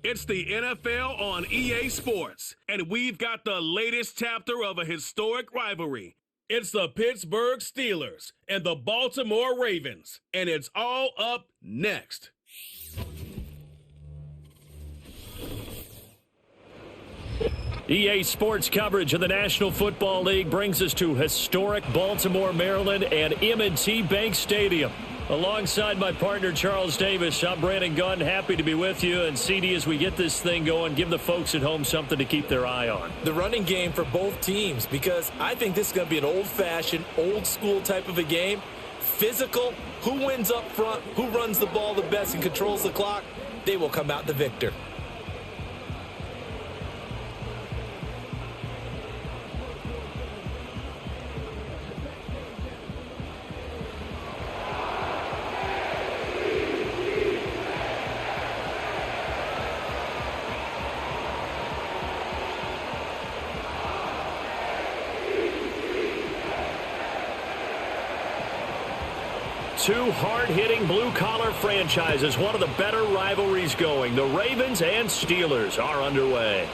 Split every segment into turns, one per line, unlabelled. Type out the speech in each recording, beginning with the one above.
It's the NFL on EA Sports, and we've got the latest chapter of a historic rivalry. It's the Pittsburgh Steelers and the Baltimore Ravens, and it's all up next.
EA Sports coverage of the National Football League brings us to historic Baltimore, Maryland, and M&T Bank Stadium. Alongside my partner, Charles Davis, I'm Brandon Gunn. Happy to be with you. And CD, as we get this thing going, give the folks at home something to keep their eye on.
The running game for both teams, because I think this is going to be an old-fashioned, old-school type of a game. Physical, who wins up front, who runs the ball the best and controls the clock, they will come out the victor.
Two hard-hitting blue-collar franchises, one of the better rivalries going. The Ravens and Steelers are underway.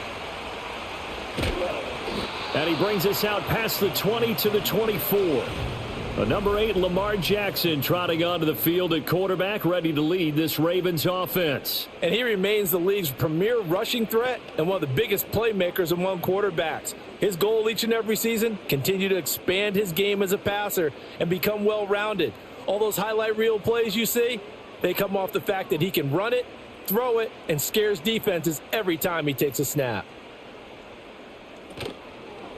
And he brings us out past the 20 to the 24. The number 8, Lamar Jackson, trotting onto the field at quarterback, ready to lead this Ravens offense.
And he remains the league's premier rushing threat and one of the biggest playmakers among quarterbacks. His goal each and every season, continue to expand his game as a passer and become well-rounded. All those highlight reel plays you see, they come off the fact that he can run it, throw it, and scares defenses every time he takes a snap.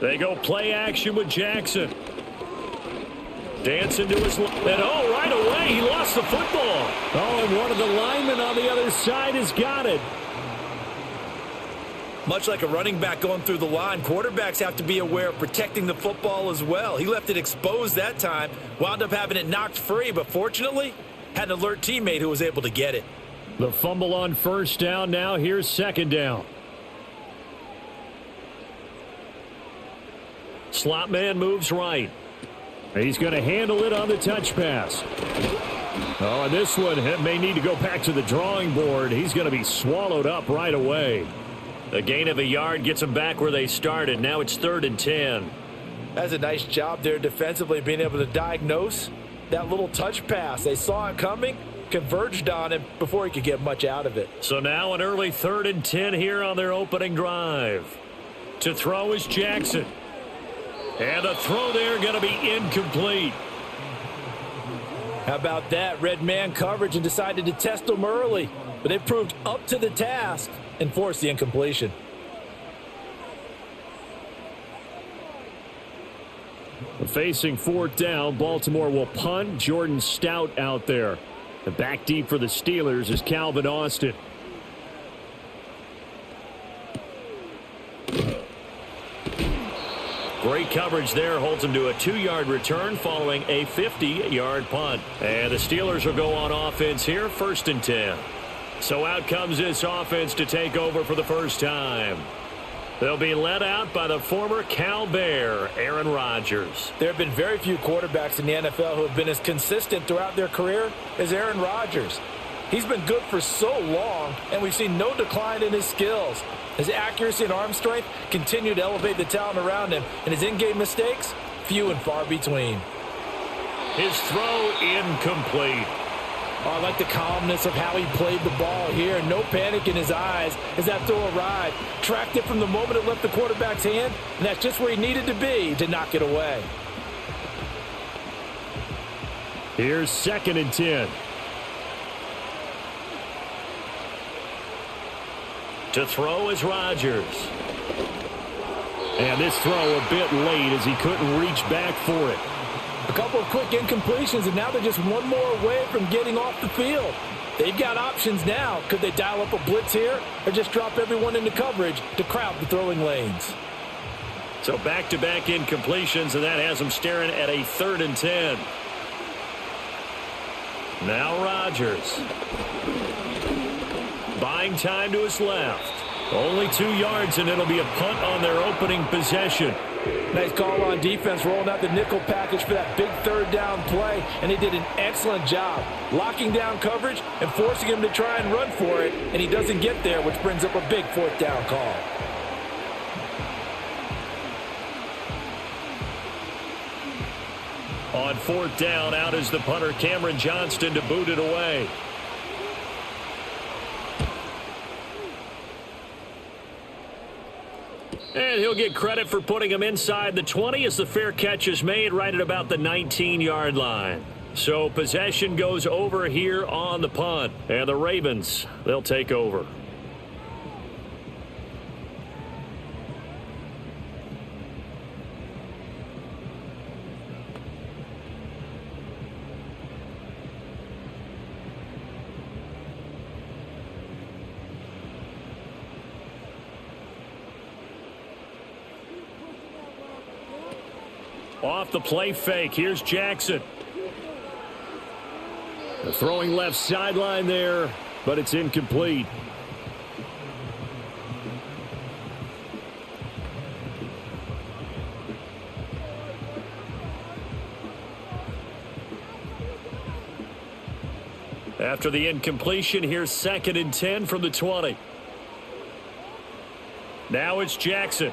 They go play action with Jackson. Dancing to his left. And right away, he lost the football. And one of the linemen on the other side has got it.
Much like a running back going through the line, quarterbacks have to be aware of protecting the football as well. He left it exposed that time, wound up having it knocked free, but fortunately, had an alert teammate who was able to get it.
The fumble on first down now. Here's second down. Slot man moves right. He's going to handle it on the touch pass. And this one may need to go back to the drawing board. He's going to be swallowed up right away. The gain of a yard gets them back where they started. Now it's 3rd and 10.
That's a nice job there defensively, being able to diagnose that little touch pass. They saw it coming, converged on him before he could get much out of it.
So now an early 3rd and 10 here on their opening drive. To throw is Jackson. And a throw there going to be incomplete.
How about that? Red man coverage and decided to test them early. But they proved up to the task and forced the incompletion.
Facing 4th down, Baltimore will punt. Jordan Stout out there. The back deep for the Steelers is Calvin Austin. Great coverage there, holds him to a 2-yard return following a 50-yard punt. And the Steelers will go on offense here, 1st and 10. So out comes this offense to take over for the first time. They'll be led out by the former Cal Bear, Aaron Rodgers.
There have been very few quarterbacks in the NFL who have been as consistent throughout their career as Aaron Rodgers. He's been good for so long, and we've seen no decline in his skills. His accuracy and arm strength continue to elevate the talent around him, and his in-game mistakes, few and far between.
His throw incomplete.
I like the calmness of how he played the ball here. No panic in his eyes as that throw arrived. Tracked it from the moment it left the quarterback's hand, and that's just where he needed to be to knock it away.
Here's 2nd and 10. To throw is Rodgers. And this throw a bit late as he couldn't reach back for it.
A couple of quick incompletions, and now they're just one more away from getting off the field. They've got options now. Could they dial up a blitz here or just drop everyone into coverage to crowd the throwing lanes?
So back-to-back incompletions, and that has them staring at a 3rd and 10. Now Rodgers. Buying time to his left. Only 2 yards, and it'll be a punt on their opening possession.
Nice call on defense, rolling out the nickel package for that big third down play, and they did an excellent job locking down coverage and forcing him to try and run for it, and he doesn't get there, which brings up a big fourth down call.
On fourth down, out is the punter, Cameron Johnston, to boot it away. And he'll get credit for putting him inside the 20 as the fair catch is made right at about the 19-yard line. So possession goes over here on the punt. And the Ravens, they'll take over. Off the play fake, here's Jackson. The throwing left sideline there, but it's incomplete. After the incompletion, here's 2nd and 10 from the 20. Now it's Jackson.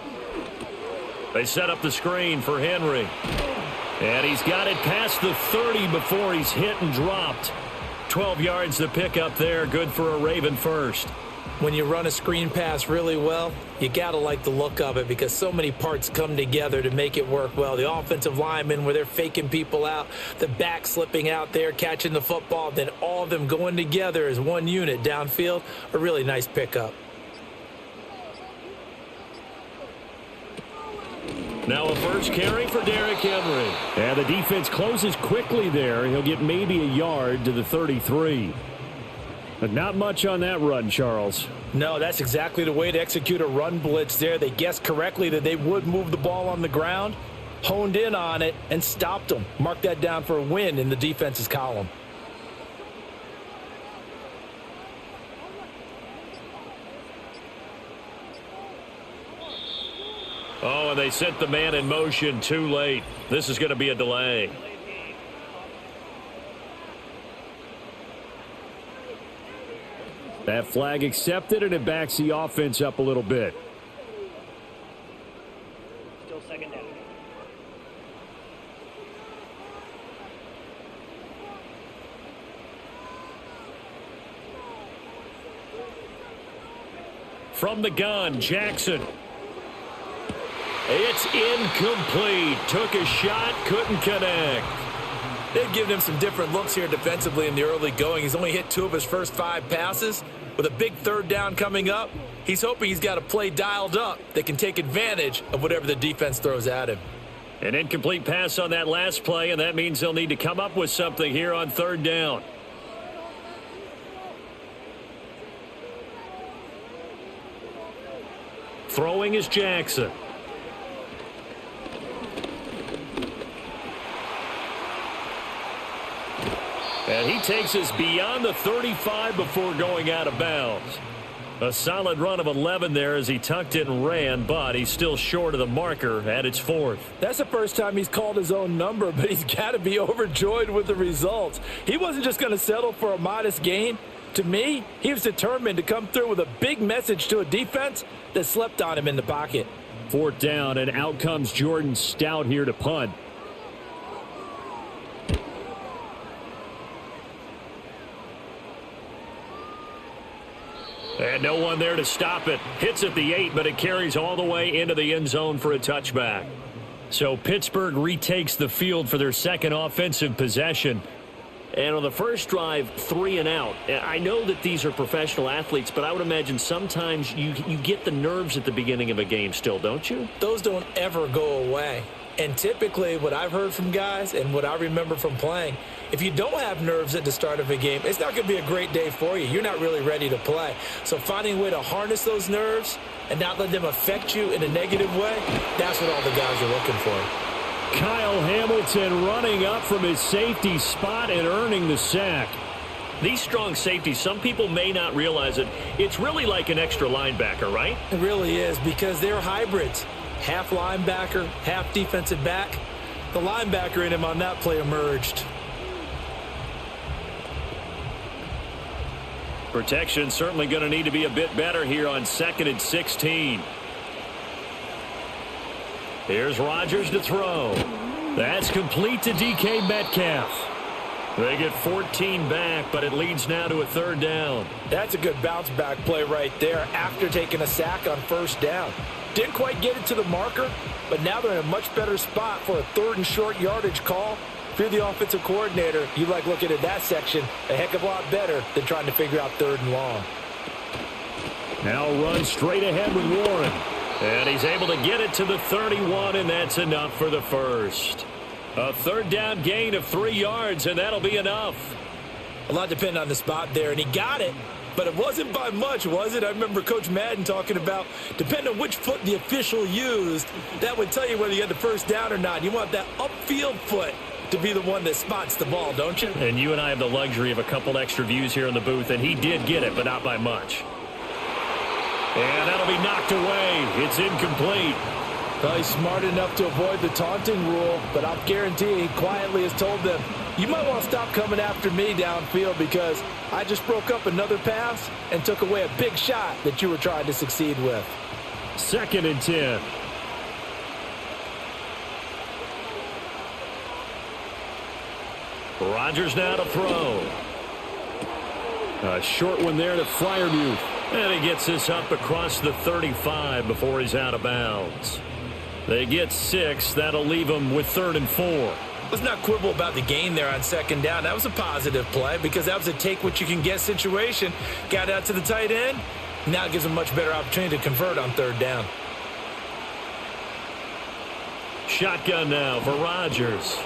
They set up the screen for Henry. And he's got it past the 30 before he's hit and dropped. 12 yards to pick up there. Good for a Raven first.
When you run a screen pass really well, you got to like the look of it because so many parts come together to make it work well. The offensive linemen where they're faking people out, the back slipping out there, catching the football, then all of them going together as one unit downfield. A really nice pickup.
Now a first carry for Derrick Henry. And the defense closes quickly there. He'll get maybe a yard to the 33. But not much on that run, Charles.
No, that's exactly the way to execute a run blitz there. They guessed correctly that they would move the ball on the ground, honed in on it, and stopped them. Mark that down for a win in the defense's column.
Oh, and they sent the man in motion too late. This is going to be a delay. That flag accepted, and it backs the offense up a little bit.
Still 2nd down.
From the gun, Jackson. It's incomplete. Took a shot, couldn't connect.
They've given him some different looks here defensively in the early going. He's only hit 2 of his first 5 passes. With a big third down coming up, he's hoping he's got a play dialed up that can take advantage of whatever the defense throws at him.
An incomplete pass on that last play, and that means they'll need to come up with something here on 3rd down. Throwing is Jackson. And he takes us beyond the 35 before going out of bounds. A solid run of 11 there as he tucked it and ran, but he's still short of the marker at its 4th.
That's the first time he's called his own number, but he's got to be overjoyed with the results. He wasn't just going to settle for a modest gain. To me, he was determined to come through with a big message to a defense that slept on him in the pocket.
4th down, and out comes Jordan Stout here to punt. And no one there to stop it. Hits at the 8, but it carries all the way into the end zone for a touchback. So Pittsburgh retakes the field for their 2nd offensive possession. And on the first drive, 3 and out. I know that these are professional athletes, but I would imagine sometimes you get the nerves at the beginning of a game still, don't you?
Those don't ever go away. And typically what I've heard from guys and what I remember from playing, if you don't have nerves at the start of a game, it's not going to be a great day for you. You're not really ready to play. So finding a way to harness those nerves and not let them affect you in a negative way, that's what all the guys are looking for.
Kyle Hamilton running up from his safety spot and earning the sack. These strong safeties, some people may not realize it. It's really like an extra linebacker, right?
It really is because they're hybrids. half linebacker, half defensive back. The linebacker in him on that play emerged.
Protection certainly going to need to be a bit better here on 2nd and 16. Here's Rodgers to throw. That's complete to DK Metcalf. They get 14 back, but it leads now to a 3rd down.
That's a good bounce back play right there after taking a sack on 1st down. Didn't quite get it to the marker, but now they're in a much better spot for a 3rd and short yardage call. If you're the offensive coordinator, you like looking at that section a heck of a lot better than trying to figure out 3rd and long.
Now run straight ahead with Warren. And he's able to get it to the 31, and that's enough for the first. A 3rd down gain of 3 yards, and that'll be enough.
A lot depending on the spot there, and he got it, but it wasn't by much, was it? I remember Coach Madden talking about, depending on which foot the official used, that would tell you whether you had the 1st down or not. You want that upfield foot to be the one that spots the ball, don't you?
And you and I have the luxury of a couple extra views here in the booth, and he did get it, but not by much. And that'll be knocked away. It's incomplete.
Probably smart enough to avoid the taunting rule, but I'll guarantee he quietly has told them, you might want to stop coming after me downfield because I just broke up another pass and took away a big shot that you were trying to succeed with.
2nd and 10. Rodgers now to throw. A short one there to Freiermuth. And he gets this up across the 35 before he's out of bounds. They get 6. That'll leave them with 3rd and 4.
Let's not quibble about the gain there on 2nd down. That was a positive play because that was a take-what-you-can-get situation. Got out to the tight end. Now it gives them a much better opportunity to convert on 3rd down.
Shotgun now for Rodgers.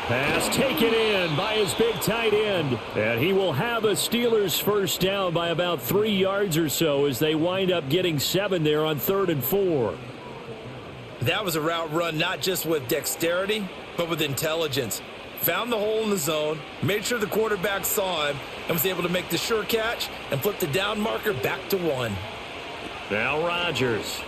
Pass taken in by his big tight end. And he will have a Steelers 1st down by about 3 yards or so as they wind up getting 7 there on 3rd and 4.
That was a route run not just with dexterity, but with intelligence. Found the hole in the zone, made sure the quarterback saw him, and was able to make the sure catch and flip the down marker back to 1.
Now Rodgers.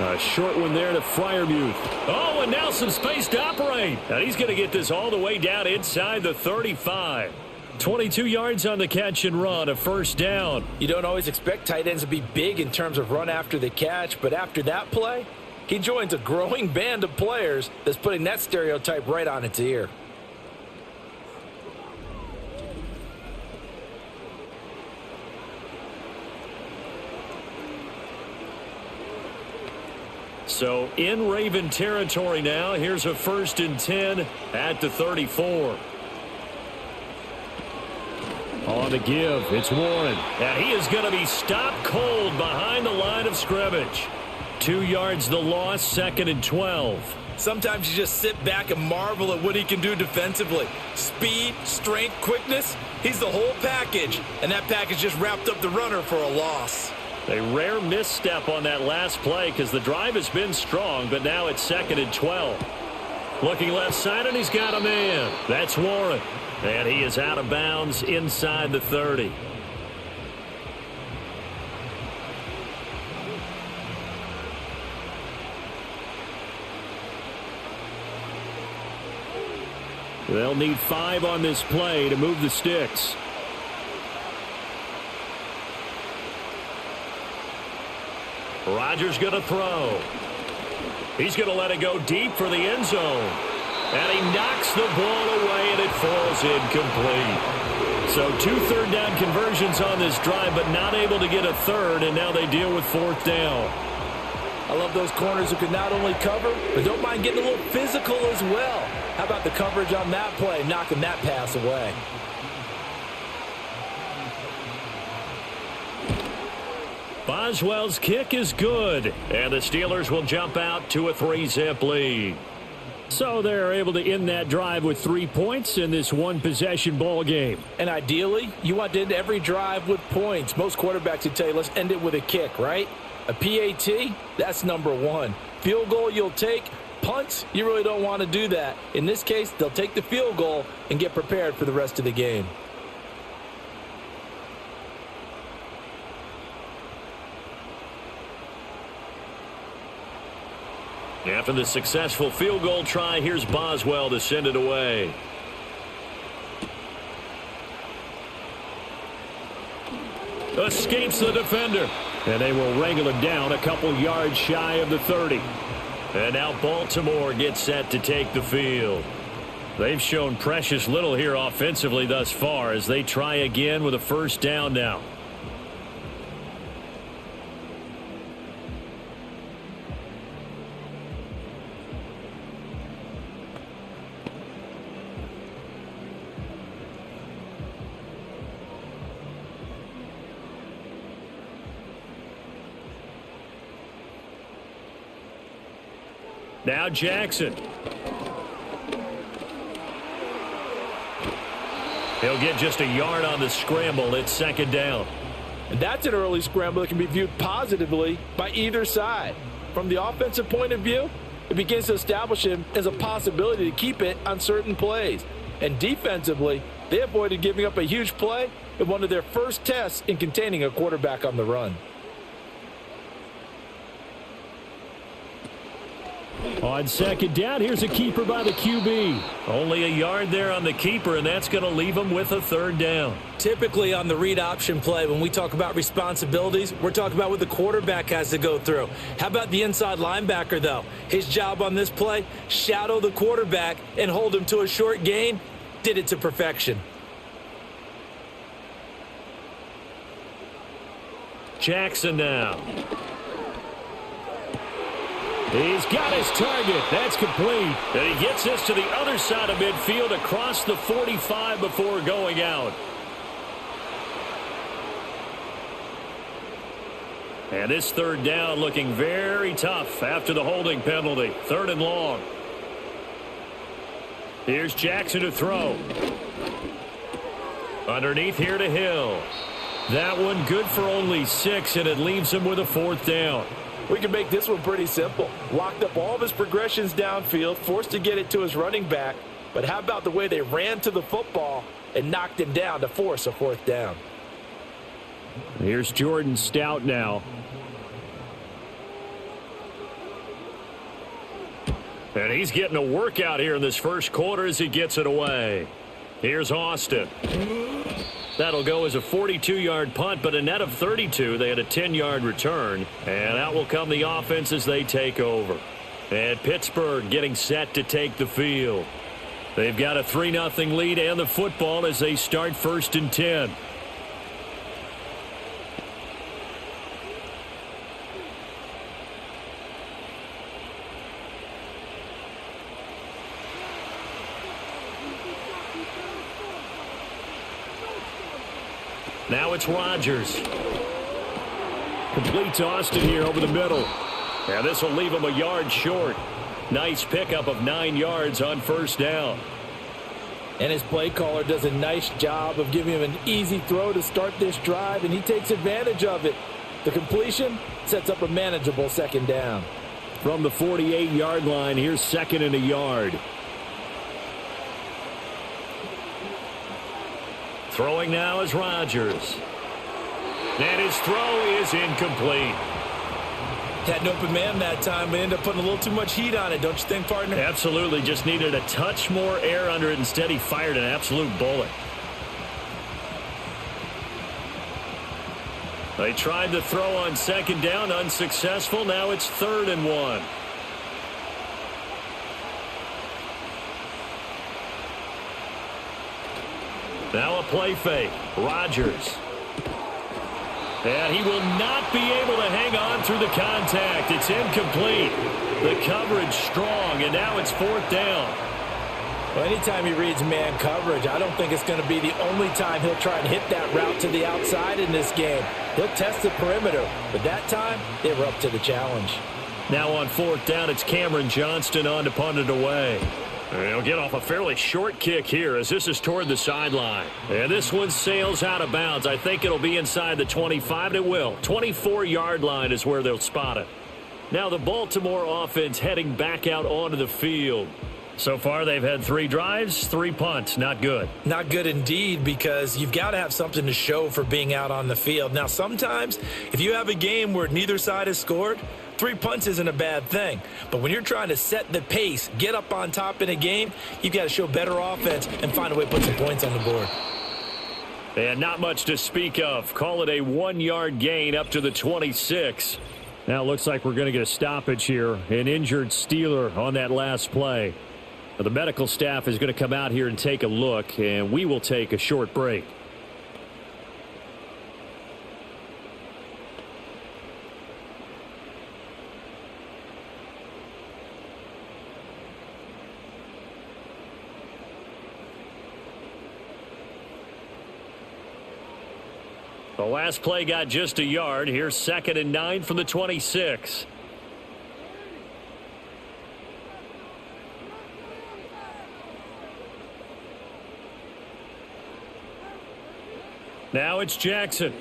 A short one there to Freiermuth. Oh, and now some space to operate. And he's going to get this all the way down inside the 35. 22 yards on the catch and run, a 1st down.
You don't always expect tight ends to be big in terms of run after the catch, but after that play, he joins a growing band of players that's putting that stereotype right on its ear.
So in Raven territory now, here's a 1st and 10 at the 34. On the give, it's Warren. And he is going to be stopped cold behind the line of scrimmage. 2 yards the loss, 2nd and 12.
Sometimes you just sit back and marvel at what he can do defensively. Speed, strength, quickness, he's the whole package. And that package just wrapped up the runner for a loss.
A rare misstep on that last play because the drive has been strong, but now it's 2nd and 12. Looking left side, and he's got a man. That's Warren. And he is out of bounds inside the 30. They'll need 5 on this play to move the sticks. Rodgers going to throw. He's going to let it go deep for the end zone. And he knocks the ball away, and it falls incomplete. So 2 3rd down conversions on this drive, but not able to get a 3rd, and now they deal with 4th down.
I love those corners who can not only cover, but don't mind getting a little physical as well. How about the coverage on that play, knocking that pass away?
Boswell's kick is good, and the Steelers will jump out to a 3-zip lead. So they're able to end that drive with 3 points in this one-possession ball game.
And ideally, you want to end every drive with points. Most quarterbacks would tell you, let's end it with a kick, right? A PAT, that's number 1. Field goal you'll take. Punts, you really don't want to do that. In this case, they'll take the field goal and get prepared for the rest of the game.
After the successful field goal try, here's Boswell to send it away. Escapes the defender. And they will wrangle him down a couple yards shy of the 30. And now Baltimore gets set to take the field. They've shown precious little here offensively thus far as they try again with a first down now. Now Jackson. He'll get just a yard on the scramble. It's second down.
And that's an early scramble that can be viewed positively by either side. From the offensive point of view, it begins to establish him as a possibility to keep it on certain plays. And defensively, they avoided giving up a huge play in one of their first tests in containing a quarterback on the run.
On second down, here's a keeper by the QB. Only a yard there on the keeper, and that's going to leave him with a third down.
Typically on the read option play, when we talk about responsibilities, we're talking about what the quarterback has to go through. How about the inside linebacker, though? His job on this play, shadow the quarterback and hold him to a short gain. Did it to perfection.
Jackson now. He's got his target. That's complete. And he gets this to the other side of midfield across the 45 before going out. And this third down looking very tough after the holding penalty. Third and long. Here's Jackson to throw. Underneath here to Hill. That one good for only 6, and it leaves him with a fourth down.
We can make this one pretty simple. Locked up all of his progressions downfield, forced to get it to his running back. But how about the way they ran to the football and knocked him down to force a fourth down?
Here's Jordan Stout now. And he's getting a workout here in this first quarter as he gets it away. Here's Austin. That'll go as a 42-yard punt, but a net of 32. They had a 10-yard return. And out will come the offense as they take over. And Pittsburgh getting set to take the field. They've got a 3-0 lead and the football as they start first and 10. Now it's Rodgers. Complete to Austin here over the middle. And this will leave him a yard short. Nice pickup of 9 yards on first down.
And his play caller does a nice job of giving him an easy throw to start this drive, and he takes advantage of it. The completion sets up a manageable second down.
From the 48-yard line, here's second and a yard. Throwing now is Rodgers. And his throw is incomplete.
Had an open man that time, but ended up putting a little too much heat on it, don't you think, partner?
Absolutely. Just needed a touch more air under it. Instead, he fired an absolute bullet. They tried to throw on second down, unsuccessful. Now it's 3rd and 1. Now a play fake. Rodgers. And he will not be able to hang on through the contact. It's incomplete. The coverage strong, and now it's 4th down.
Well, anytime he reads man coverage, I don't think it's going to be the only time he'll try and hit that route to the outside in this game. He'll test the perimeter, but that time they were up to the challenge.
Now on 4th down, it's Cameron Johnston on to punt it away. And he'll get off a fairly short kick here as this is toward the sideline. And this one sails out of bounds. I think it'll be inside the 25. It will. 24-yard line is where they'll spot it. Now the Baltimore offense heading back out onto the field. So far they've had 3 drives, 3 punts. Not good.
Not good indeed, because you've got to have something to show for being out on the field. Now sometimes if you have a game where neither side has scored, 3 punts isn't a bad thing. But when you're trying to set the pace, get up on top in a game, you've got to show better offense and find a way to put some points on the board.
And not much to speak of. Call it a 1-yard gain up to the 26. Now it looks like we're going to get a stoppage here. An injured Steeler on that last play. The medical staff is going to come out here and take a look, and we will take a short break. The last play got just a yard. Here's 2nd and 9 from the 26. Now it's Jackson.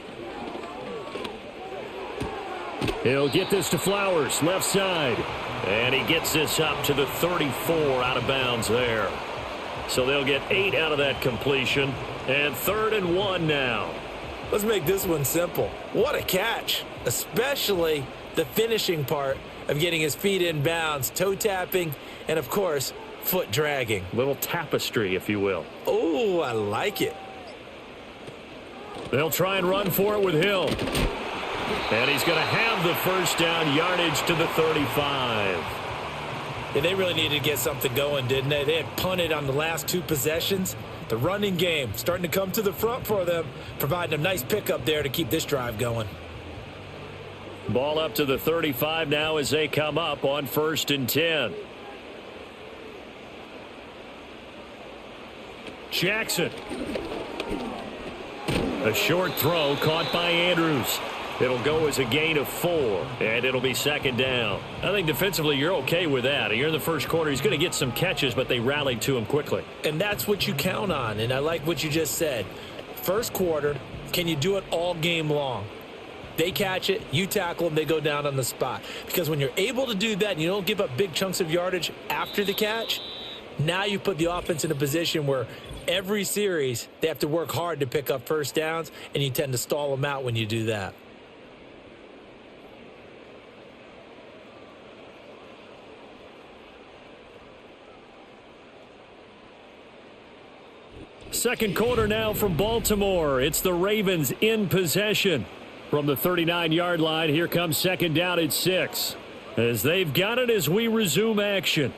He'll get this to Flowers, left side. And he gets this up to the 34 out of bounds there. So they'll get 8 out of that completion. And 3rd and 1 now.
Let's make this one simple. What a catch, especially the finishing part of getting his feet in bounds, toe tapping, and, of course, foot dragging.
Little tapestry, if you will.
Oh, I like it.
They'll try and run for it with Hill. And he's going to have the first down, yardage to the 35.
Yeah, they really needed to get something going, didn't they? They had punted on the last 2 possessions. The running game starting to come to the front for them, providing a nice pickup there to keep this drive going.
Ball up to the 35 now as they come up on 1st and 10. Jackson. A short throw caught by Andrews. It'll go as a gain of 4, and it'll be 2nd down. I think defensively you're okay with that. You're in the first quarter. He's going to get some catches, but they rallied to him quickly.
And that's what you count on, and I like what you just said. First quarter, can you do it all game long? They catch it, you tackle them, they go down on the spot. Because when you're able to do that and you don't give up big chunks of yardage after the catch, now you put the offense in a position where every series they have to work hard to pick up first downs, and you tend to stall them out when you do that.
Second quarter now from Baltimore. It's the Ravens in possession. From the 39-yard line, here comes 2nd down at 6. As they've got it as we resume action.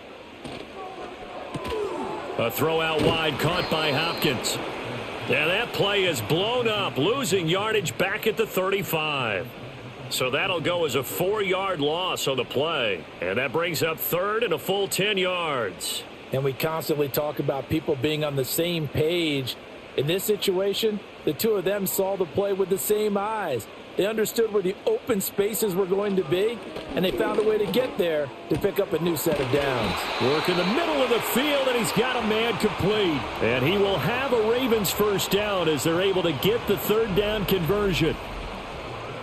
A throw out wide caught by Hopkins. Yeah, that play is blown up, losing yardage back at the 35. So that'll go as a 4-yard loss on the play. And that brings up 3rd and a full 10 yards.
And we constantly talk about people being on the same page. In this situation, the two of them saw the play with the same eyes. They understood where the open spaces were going to be, and they found a way to get there to pick up a new set of downs.
Work in the middle of the field, and he's got a man complete. And he will have a Ravens first down as they're able to get the 3rd down conversion.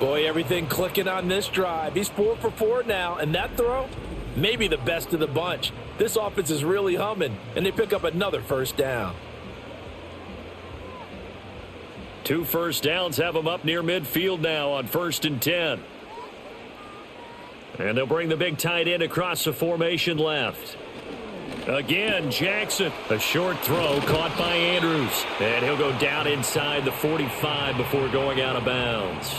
Boy, everything clicking on this drive. He's 4 for 4 now, and that throw, maybe the best of the bunch. This offense is really humming, and they pick up another first down.
2 first downs have them up near midfield now on 1st and 10. And they'll bring the big tight end across the formation left. Again, Jackson. A short throw caught by Andrews. And he'll go down inside the 45 before going out of bounds.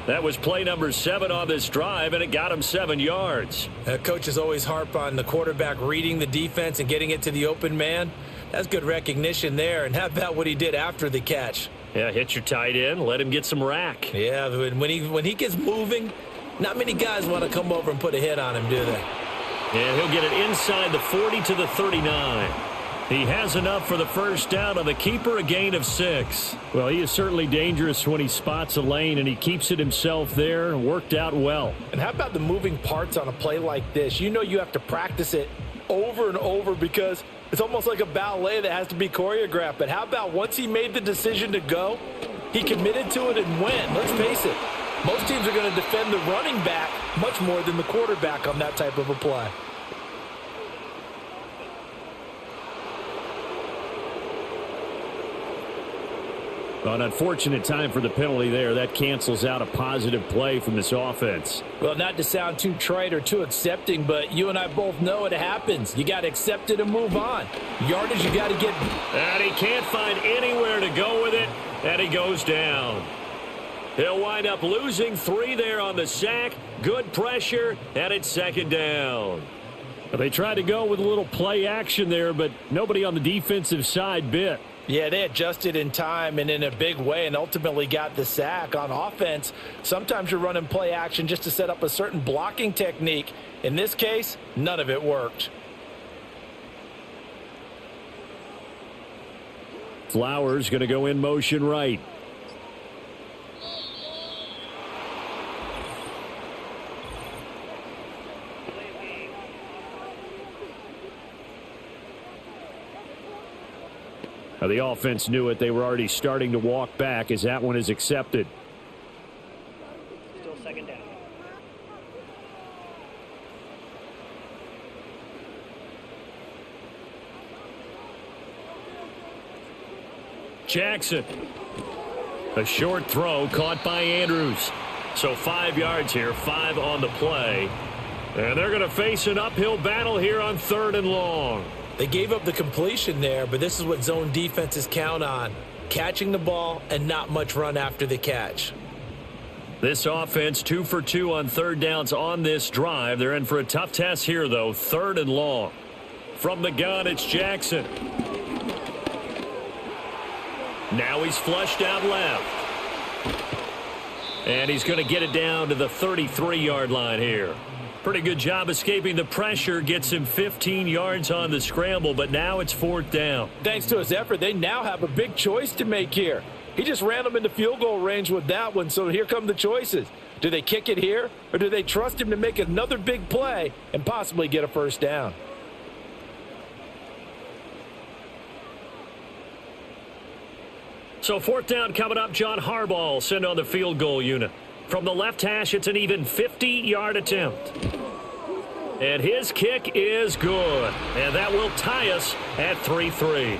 That was play number 7 on this drive, and it got him 7 yards.
Coaches always harp on the quarterback reading the defense and getting it to the open man. That's good recognition there. And how about what he did after the catch?
Yeah, hit your tight end, let him get some rack.
Yeah, when he gets moving, not many guys want to come over and put a hit on him, do they?
And he'll get it inside the 40 to the 39. He has enough for the first down on the keeper, a gain of 6. Well, he is certainly dangerous when he spots a lane, and he keeps it himself there and worked out well.
And how about the moving parts on a play like this? You know you have to practice it over and over because it's almost like a ballet that has to be choreographed. But how about once he made the decision to go, he committed to it and went. Let's face it, most teams are going to defend the running back much more than the quarterback on that type of a play.
An unfortunate time for the penalty there. That cancels out a positive play from this offense.
Well, not to sound too trite or too accepting, but you and I both know it happens. You got to accept it and move on. Yardage, you got to get.
And he can't find anywhere to go with it, and he goes down. He'll wind up losing 3 there on the sack. Good pressure, and it's second down. They tried to go with a little play action there, but nobody on the defensive side bit.
Yeah, they adjusted in time and in a big way and ultimately got the sack. On offense, sometimes you're running play action just to set up a certain blocking technique. In this case, none of it worked.
Flowers going to go in motion right. Now the offense knew it. They were already starting to walk back as that one is accepted.
Still second down.
Jackson. A short throw caught by Andrews. So 5 yards here, 5 on the play. And they're going to face an uphill battle here on 3rd and long.
They gave up the completion there, but this is what zone defenses count on. Catching the ball and not much run after the catch.
This offense 2 for 2 on 3rd downs on this drive. They're in for a tough test here, though. 3rd and long. From the gun, it's Jackson. Now he's flushed out left. And he's going to get it down to the 33-yard line here. Pretty good job escaping the pressure. Gets him 15 yards on the scramble, but now it's 4th down.
Thanks to his effort, they now have a big choice to make here. He just ran them into field goal range with that one, so here come the choices. Do they kick it here, or do they trust him to make another big play and possibly get a first down?
So 4th down coming up. John Harbaugh will send on the field goal unit. From the left hash, it's an even 50-yard attempt. And his kick is good. And that will tie us at 3-3.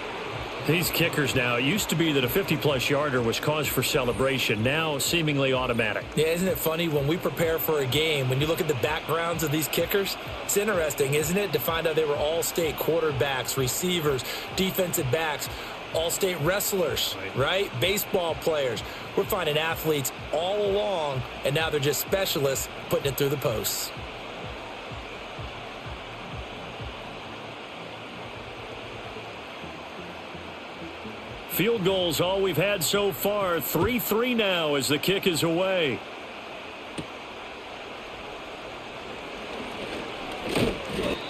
These kickers now, it used to be that a 50-plus yarder was cause for celebration. Now seemingly automatic.
Yeah, isn't it funny when we prepare for a game, when you look at the backgrounds of these kickers, it's interesting, isn't it, to find out they were all-state quarterbacks, receivers, defensive backs, all-state wrestlers, right? Baseball players. We're finding athletes all along, and now they're just specialists putting it through the posts.
Field goals all we've had so far. 3-3 now as the kick is away.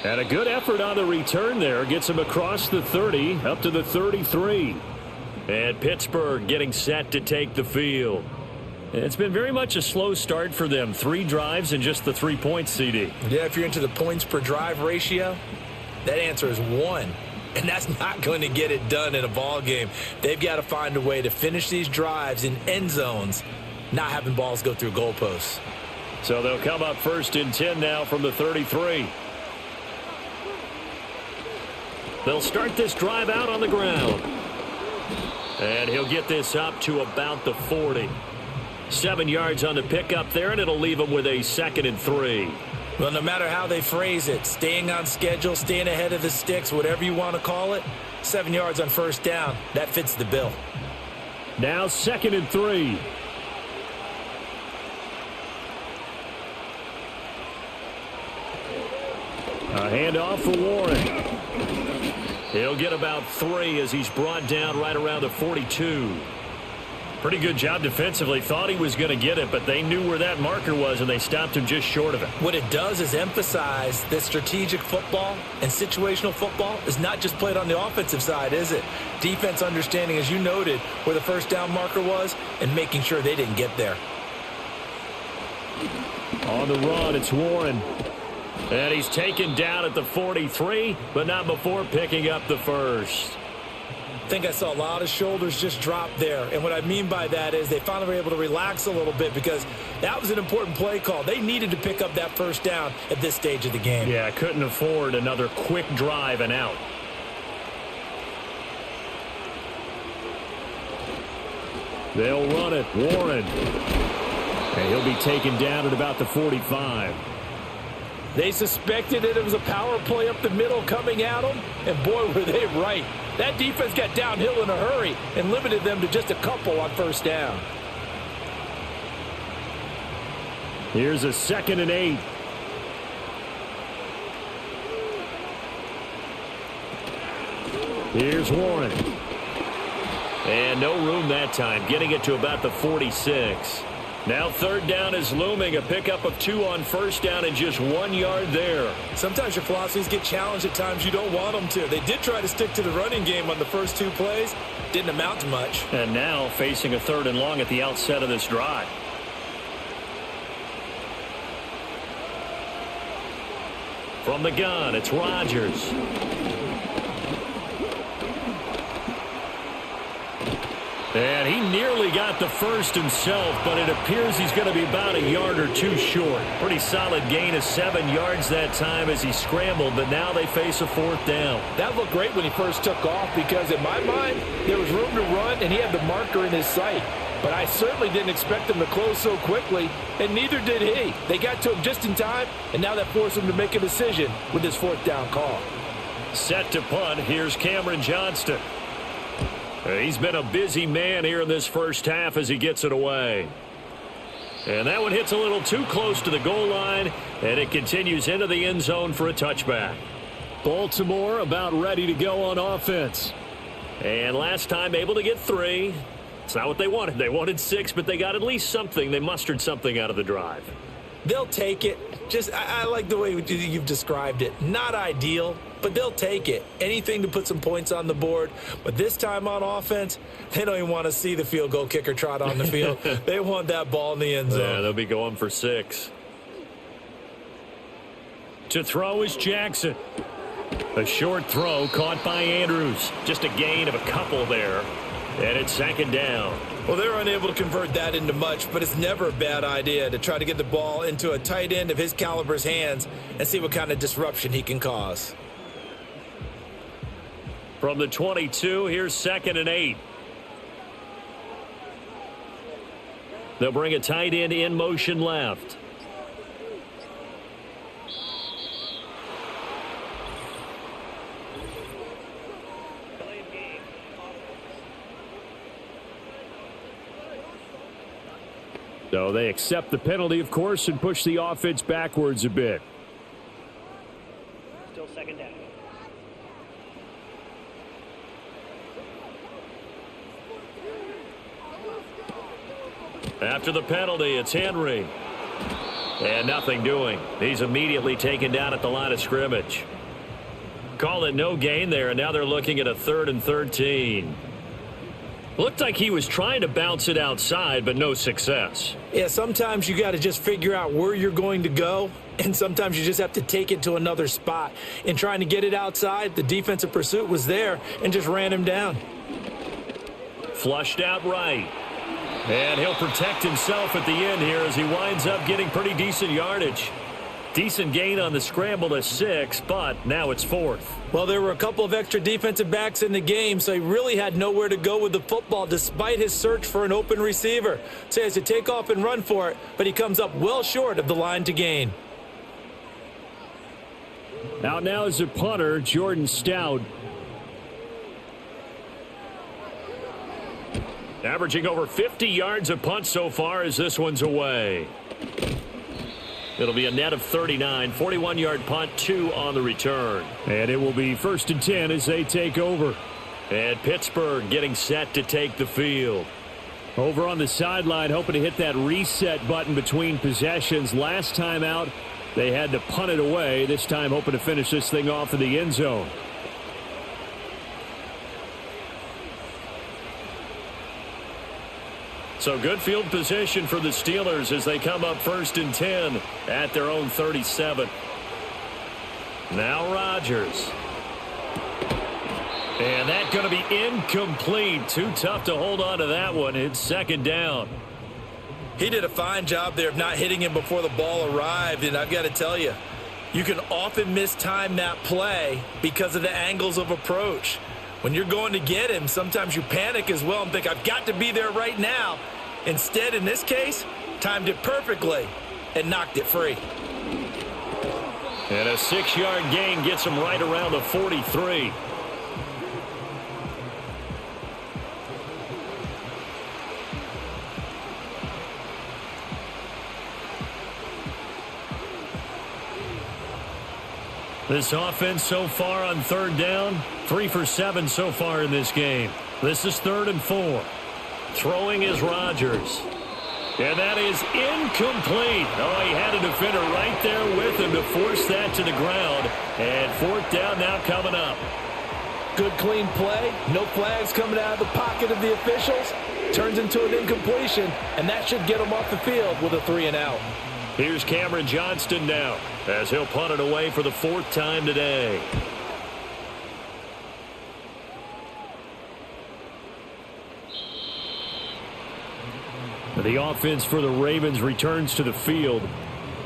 And a good effort on the return there. Gets him across the 30 up to the 33. And Pittsburgh getting set to take the field. It's been very much a slow start for them. 3 drives and just the 3 points, CD.
Yeah, if you're into the points per drive ratio, that answer is 1. And that's not going to get it done in a ball game. They've got to find a way to finish these drives in end zones, not having balls go through goalposts.
So they'll come up 1st and 10 now from the 33. They'll start this drive out on the ground. And he'll get this up to about the 40. 7 yards on the pickup there, and it'll leave him with a 2nd and 3.
Well, no matter how they phrase it, staying on schedule, staying ahead of the sticks, whatever you want to call it, 7 yards on 1st down, that fits the bill.
Now 2nd and 3. A handoff for Warren. He'll get about 3 as he's brought down right around the 42. Pretty good job defensively. Thought he was going to get it, but they knew where that marker was, and they stopped him just short of it.
What it does is emphasize that strategic football and situational football is not just played on the offensive side, is it? Defense understanding, as you noted, where the 1st down marker was and making sure they didn't get there.
On the run, it's Warren. And he's taken down at the 43, but not before picking up the 1st.
I think I saw a lot of shoulders just drop there. And what I mean by that is they finally were able to relax a little bit because that was an important play call. They needed to pick up that 1st down at this stage of the game.
Yeah, couldn't afford another quick drive and out. They'll run it. Warren. And he'll be taken down at about the 45.
They suspected that it was a power play up the middle coming at them, and boy, were they right. That defense got downhill in a hurry and limited them to just a couple on first down.
Here's a 2nd and 8. Here's Warren. And no room that time, getting it to about the 46. Now 3rd down is looming, a pickup of 2 on first down and just 1 yard there.
Sometimes your philosophies get challenged at times you don't want them to. They did try to stick to the running game on the first 2 plays. Didn't amount to much.
And now facing a 3rd and long at the outset of this drive. From the gun, it's Rodgers. And he nearly got the first himself, but it appears he's going to be about a yard or 2 short. Pretty solid gain of 7 yards that time as he scrambled, but now they face a 4th down.
That looked great when he first took off because in my mind, there was room to run and he had the marker in his sight. But I certainly didn't expect him to close so quickly, and neither did he. They got to him just in time, and now that forced him to make a decision with his 4th down call.
Set to punt, here's Cameron Johnston. He's been a busy man here in this first half as he gets it away. And that one hits a little too close to the goal line, and it continues into the end zone for a touchback. Baltimore about ready to go on offense. And last time able to get 3. It's not what they wanted. They wanted 6, but they got at least something. They mustered something out of the drive.
They'll take it. I like the way you've described it. Not ideal, but they'll take it. Anything to put some points on the board. But this time on offense, they don't even want to see the field goal kicker trot on the field. They want that ball in the end zone.
Yeah, they'll be going for 6. To throw is Jackson. A short throw caught by Andrews. Just a gain of a couple there. And it's 2nd down.
Well, they're unable to convert that into much, but it's never a bad idea to try to get the ball into a tight end of his caliber's hands and see what kind of disruption he can cause.
From the 22, here's 2nd and 8. They'll bring a tight end in motion left. So they accept the penalty, of course, and push the offense backwards a bit.
Still 2nd down.
After the penalty, it's Henry. And nothing doing. He's immediately taken down at the line of scrimmage. Call it no gain there, and now they're looking at a 3rd and 13. Looked like he was trying to bounce it outside, but no success.
Yeah, sometimes you got to just figure out where you're going to go, and sometimes you just have to take it to another spot. In trying to get it outside, the defensive pursuit was there and just ran him down.
Flushed out right. And he'll protect himself at the end here as he winds up getting pretty decent yardage. Decent gain on the scramble to 6, but now it's 4th.
Well, there were a couple of extra defensive backs in the game, so he really had nowhere to go with the football despite his search for an open receiver. So he has to take off and run for it, but he comes up well short of the line to gain.
Out now is a punter, Jordan Stout. Averaging over 50 yards a punt so far as this one's away. It'll be a net of 39, 41-yard punt, 2 on the return. And it will be 1st and 10 as they take over. And Pittsburgh getting set to take the field. Over on the sideline, hoping to hit that reset button between possessions. Last time out, they had to punt it away. This time hoping to finish this thing off in the end zone. So good field position for the Steelers as they come up 1st and 10 at their own 37. Now Rodgers. And that's going to be incomplete. Too tough to hold on to that one. It's 2nd down.
He did a fine job there of not hitting him before the ball arrived, and I've got to tell you, you can often mistime that play because of the angles of approach. When you're going to get him, sometimes you panic as well and think, I've got to be there right now. Instead, in this case, timed it perfectly and knocked it free.
And a 6-yard gain gets him right around the 43. This offense so far on third down, 3 for 7 so far in this game. This is 3rd and 4. Throwing is Rodgers. And that is incomplete. Oh, he had a defender right there with him to force that to the ground. And 4th down now coming up.
Good clean play. No flags coming out of the pocket of the officials. Turns into an incompletion, and that should get him off the field with a 3 and out.
Here's Cameron Johnston now as he'll punt it away for the 4th time today. The offense for the Ravens returns to the field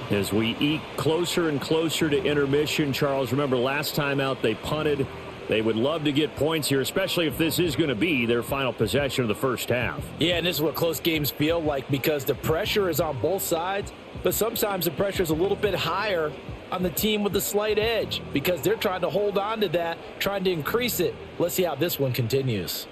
as we eke closer and closer to intermission. Charles, remember last time out they punted. They would love to get points here, especially if this is going to be their final possession of the first half.
Yeah, and this is what close games feel like because the pressure is on both sides, but sometimes the pressure is a little bit higher on the team with the slight edge because they're trying to hold on to that, trying to increase it. Let's see how this one continues.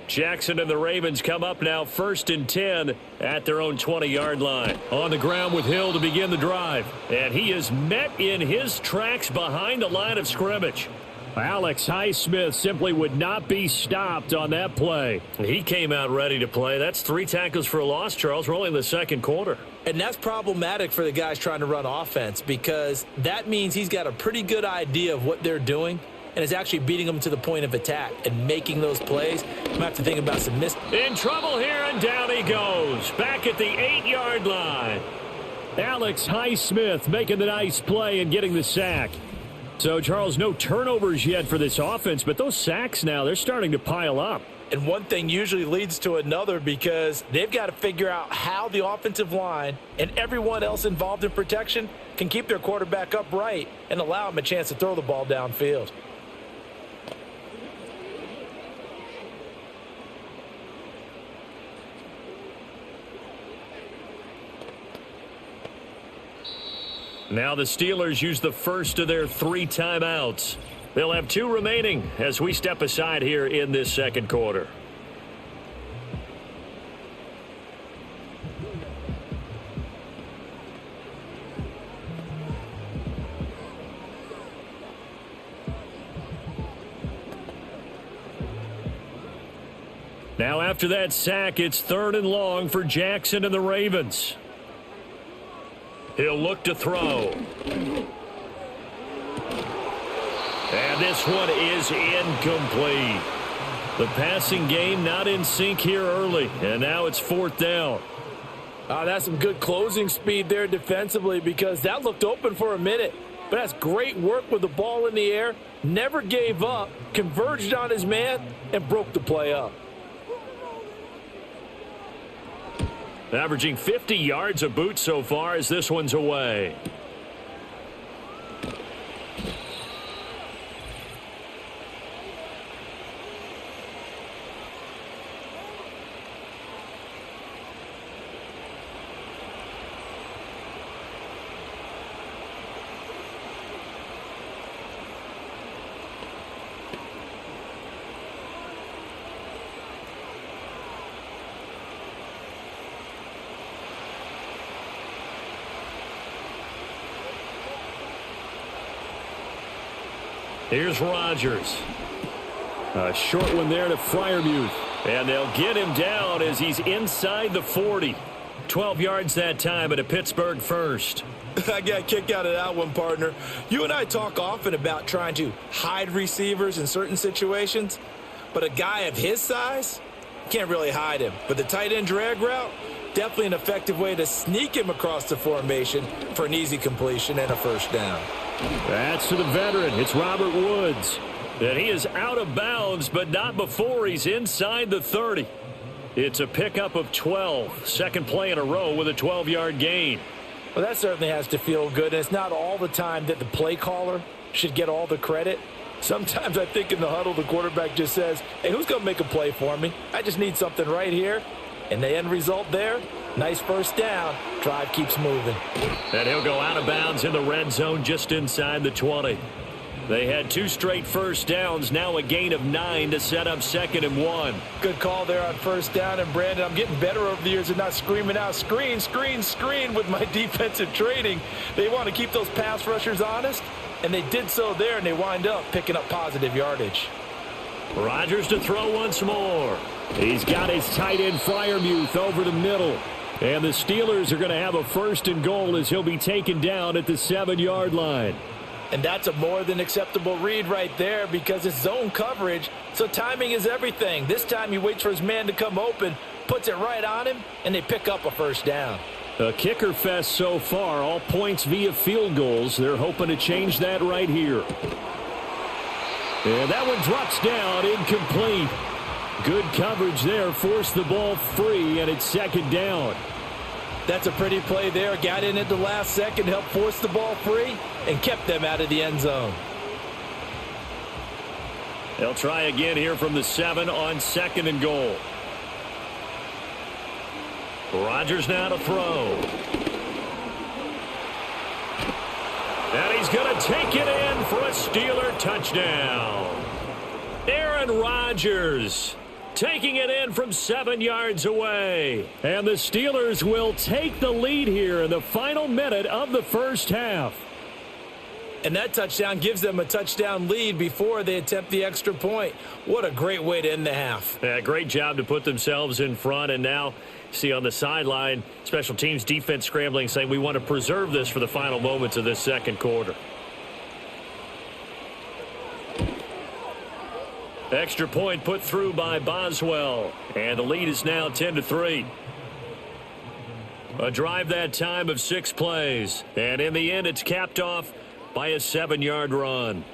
Jackson and the Ravens come up now 1st and 10 at their own 20-yard line. On the ground with Hill to begin the drive. And he is met in his tracks behind the line of scrimmage. Alex Highsmith simply would not be stopped on that play. He came out ready to play. That's 3 tackles for a loss, Charles. We're only in the 2nd quarter.
And that's problematic for the guys trying to run offense because that means he's got a pretty good idea of what they're doing and is actually beating them to the point of attack and making those plays. You might have to think about some
In trouble here, and down he goes. Back at the 8-yard line. Alex Highsmith making the nice play and getting the sack. So, Charles, no turnovers yet for this offense, but those sacks now, they're starting to pile up.
And one thing usually leads to another because they've got to figure out how the offensive line and everyone else involved in protection can keep their quarterback upright and allow him a chance to throw the ball downfield.
Now the Steelers use the first of their 3 timeouts. They'll have 2 remaining as we step aside here in this 2nd quarter. Now after that sack, it's 3rd and long for Jackson and the Ravens. He'll look to throw. And this one is incomplete. The passing game not in sync here early, and now it's 4th down.
That's some good closing speed there defensively because that looked open for a minute. But that's great work with the ball in the air. Never gave up, converged on his man, and broke the play up.
Averaging 50 yards a boot so far as this one's away. Here's Rodgers. A short one there to Freiermuth. And they'll get him down as he's inside the 40. 12 yards that time at a Pittsburgh first.
I got a kick out of that one, partner. You and I talk often about trying to hide receivers in certain situations. But a guy of his size, can't really hide him. But the tight end drag route, definitely an effective way to sneak him across the formation for an easy completion and a 1st down.
That's to the veteran. It's Robert Woods. And he is out of bounds, but not before he's inside the 30. It's a pickup of 12. 2nd play in a row with a 12-yard gain.
Well, that certainly has to feel good. And it's not all the time that the play caller should get all the credit. Sometimes I think in the huddle, the quarterback just says, hey, who's going to make a play for me? I just need something right here. And the end result there, nice first down. Drive keeps moving.
And he'll go out of bounds in the red zone just inside the 20. They had 2 straight first downs, now a gain of 9 to set up 2nd and 1.
Good call there on first down. And, Brandon, I'm getting better over the years and not screaming out, screen, screen, screen with my defensive training. They want to keep those pass rushers honest, and they did so there, and they wind up picking up positive yardage.
Rodgers to throw once more. He's got his tight end Freiermuth over the middle. And the Steelers are going to have a 1st and goal as he'll be taken down at the 7-yard line.
And that's a more than acceptable read right there because it's zone coverage, so timing is everything. This time he waits for his man to come open, puts it right on him, and they pick up a first down.
A kicker fest so far, all points via field goals. They're hoping to change that right here. And that one drops down, incomplete. Good coverage there, forced the ball free, and it's 2nd down.
That's a pretty play there. Got in at the last second, helped force the ball free, and kept them out of the end zone.
They'll try again here from the 7 on 2nd and goal. Rodgers now to throw. And he's going to take it in for a Steeler touchdown. Aaron Rodgers taking it in from 7 yards away. And the Steelers will take the lead here in the final minute of the first half.
And that touchdown gives them a touchdown lead before they attempt the extra point. What a great way to end the half.
Yeah, great job to put themselves in front. And now, see on the sideline, special teams defense scrambling, saying we want to preserve this for the final moments of this 2nd quarter. Extra point put through by Boswell. And the lead is now 10-3. A drive that time of 6 plays. And in the end, it's capped off by a 7-yard run.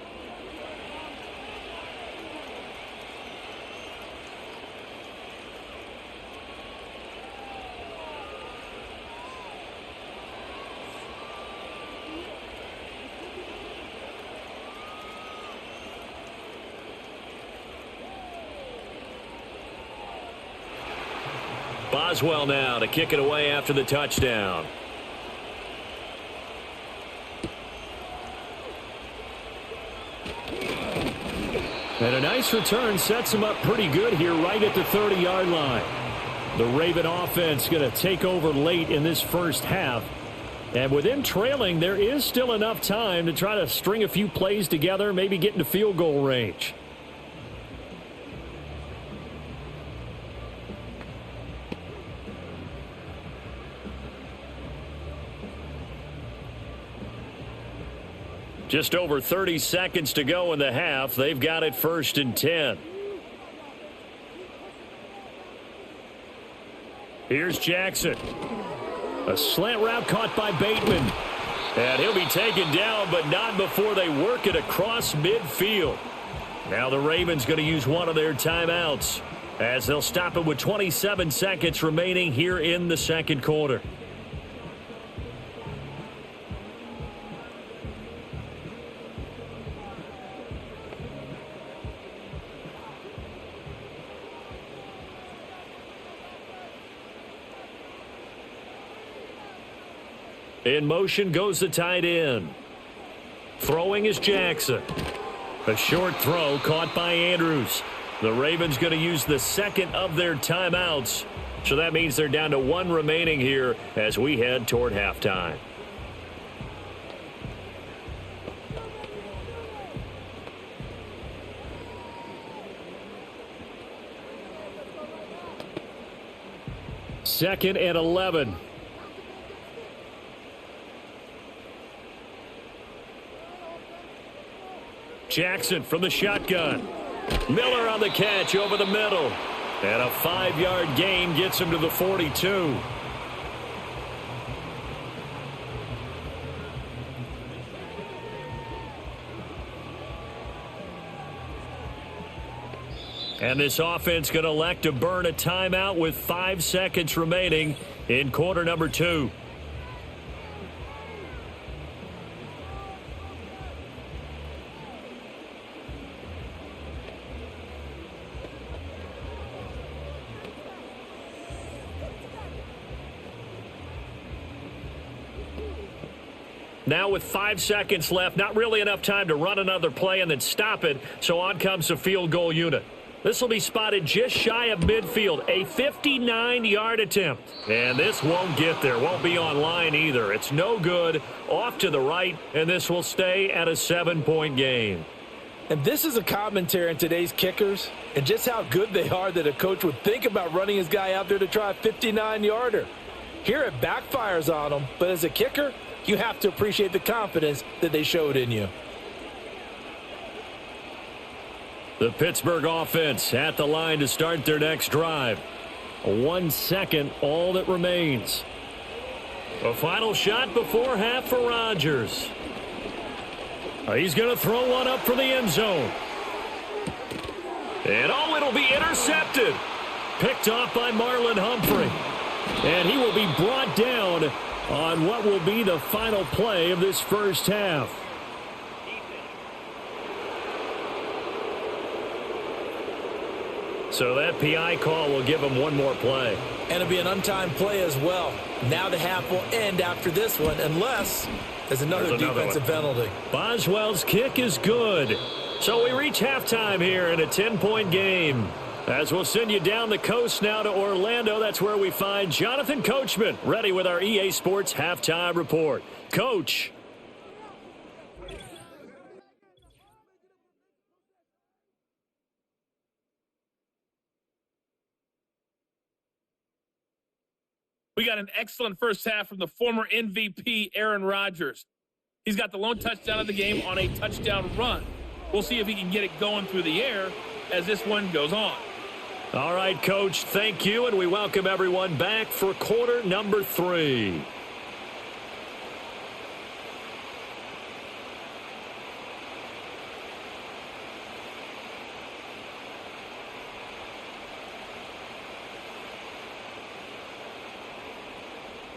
Boswell now to kick it away after the touchdown. And a nice return sets him up pretty good here right at the 30-yard line. The Raven offense going to take over late in this first half. And with them trailing, there is still enough time to try to string a few plays together, maybe get into field goal range. Just over 30 seconds to go in the half. They've got it 1st and 10. Here's Jackson. A slant route caught by Bateman. And he'll be taken down, but not before they work it across midfield. Now the Ravens going to use one of their timeouts as they'll stop it with 27 seconds remaining here in the 2nd quarter. In motion goes the tight end. Throwing is Jackson. A short throw caught by Andrews. The Ravens going to use the 2nd of their timeouts. So that means they're down to 1 remaining here as we head toward halftime. Second and 11. Jackson from the shotgun. Miller on the catch over the middle. And a 5-yard gain gets him to the 42. And this offense going to elect to burn a timeout with 5 seconds remaining in quarter number 2. Now with 5 seconds left, not really enough time to run another play and then stop it, so on comes the field goal unit. This will be spotted just shy of midfield, a 59-yard attempt. And this won't get there, won't be on line either. It's no good, off to the right, and this will stay at a 7-point game.
And this is a commentary on today's kickers and just how good they are that a coach would think about running his guy out there to try a 59-yarder. Here it backfires on him, but as a kicker, you have to appreciate the confidence that they showed in you.
The Pittsburgh offense at the line to start their next drive. 1 second, all that remains. A final shot before half for Rodgers. He's going to throw one up for the end zone. And it'll be intercepted. Picked off by Marlon Humphrey. And he will be brought down on what will be the final play of this first half. So that PI call will give him one more play.
And it'll be an untimed play as well. Now the half will end after this one, unless there's another defensive penalty.
Boswell's kick is good. So we reach halftime here in a 10-point game. As we'll send you down the coast now to Orlando, that's where we find Jonathan Coachman ready with our EA Sports Halftime Report. Coach.
We got an excellent first half from the former MVP, Aaron Rodgers. He's got the lone touchdown of the game on a touchdown run. We'll see if he can get it going through the air as this one goes on.
All right, Coach, thank you, and we welcome everyone back for quarter number 3.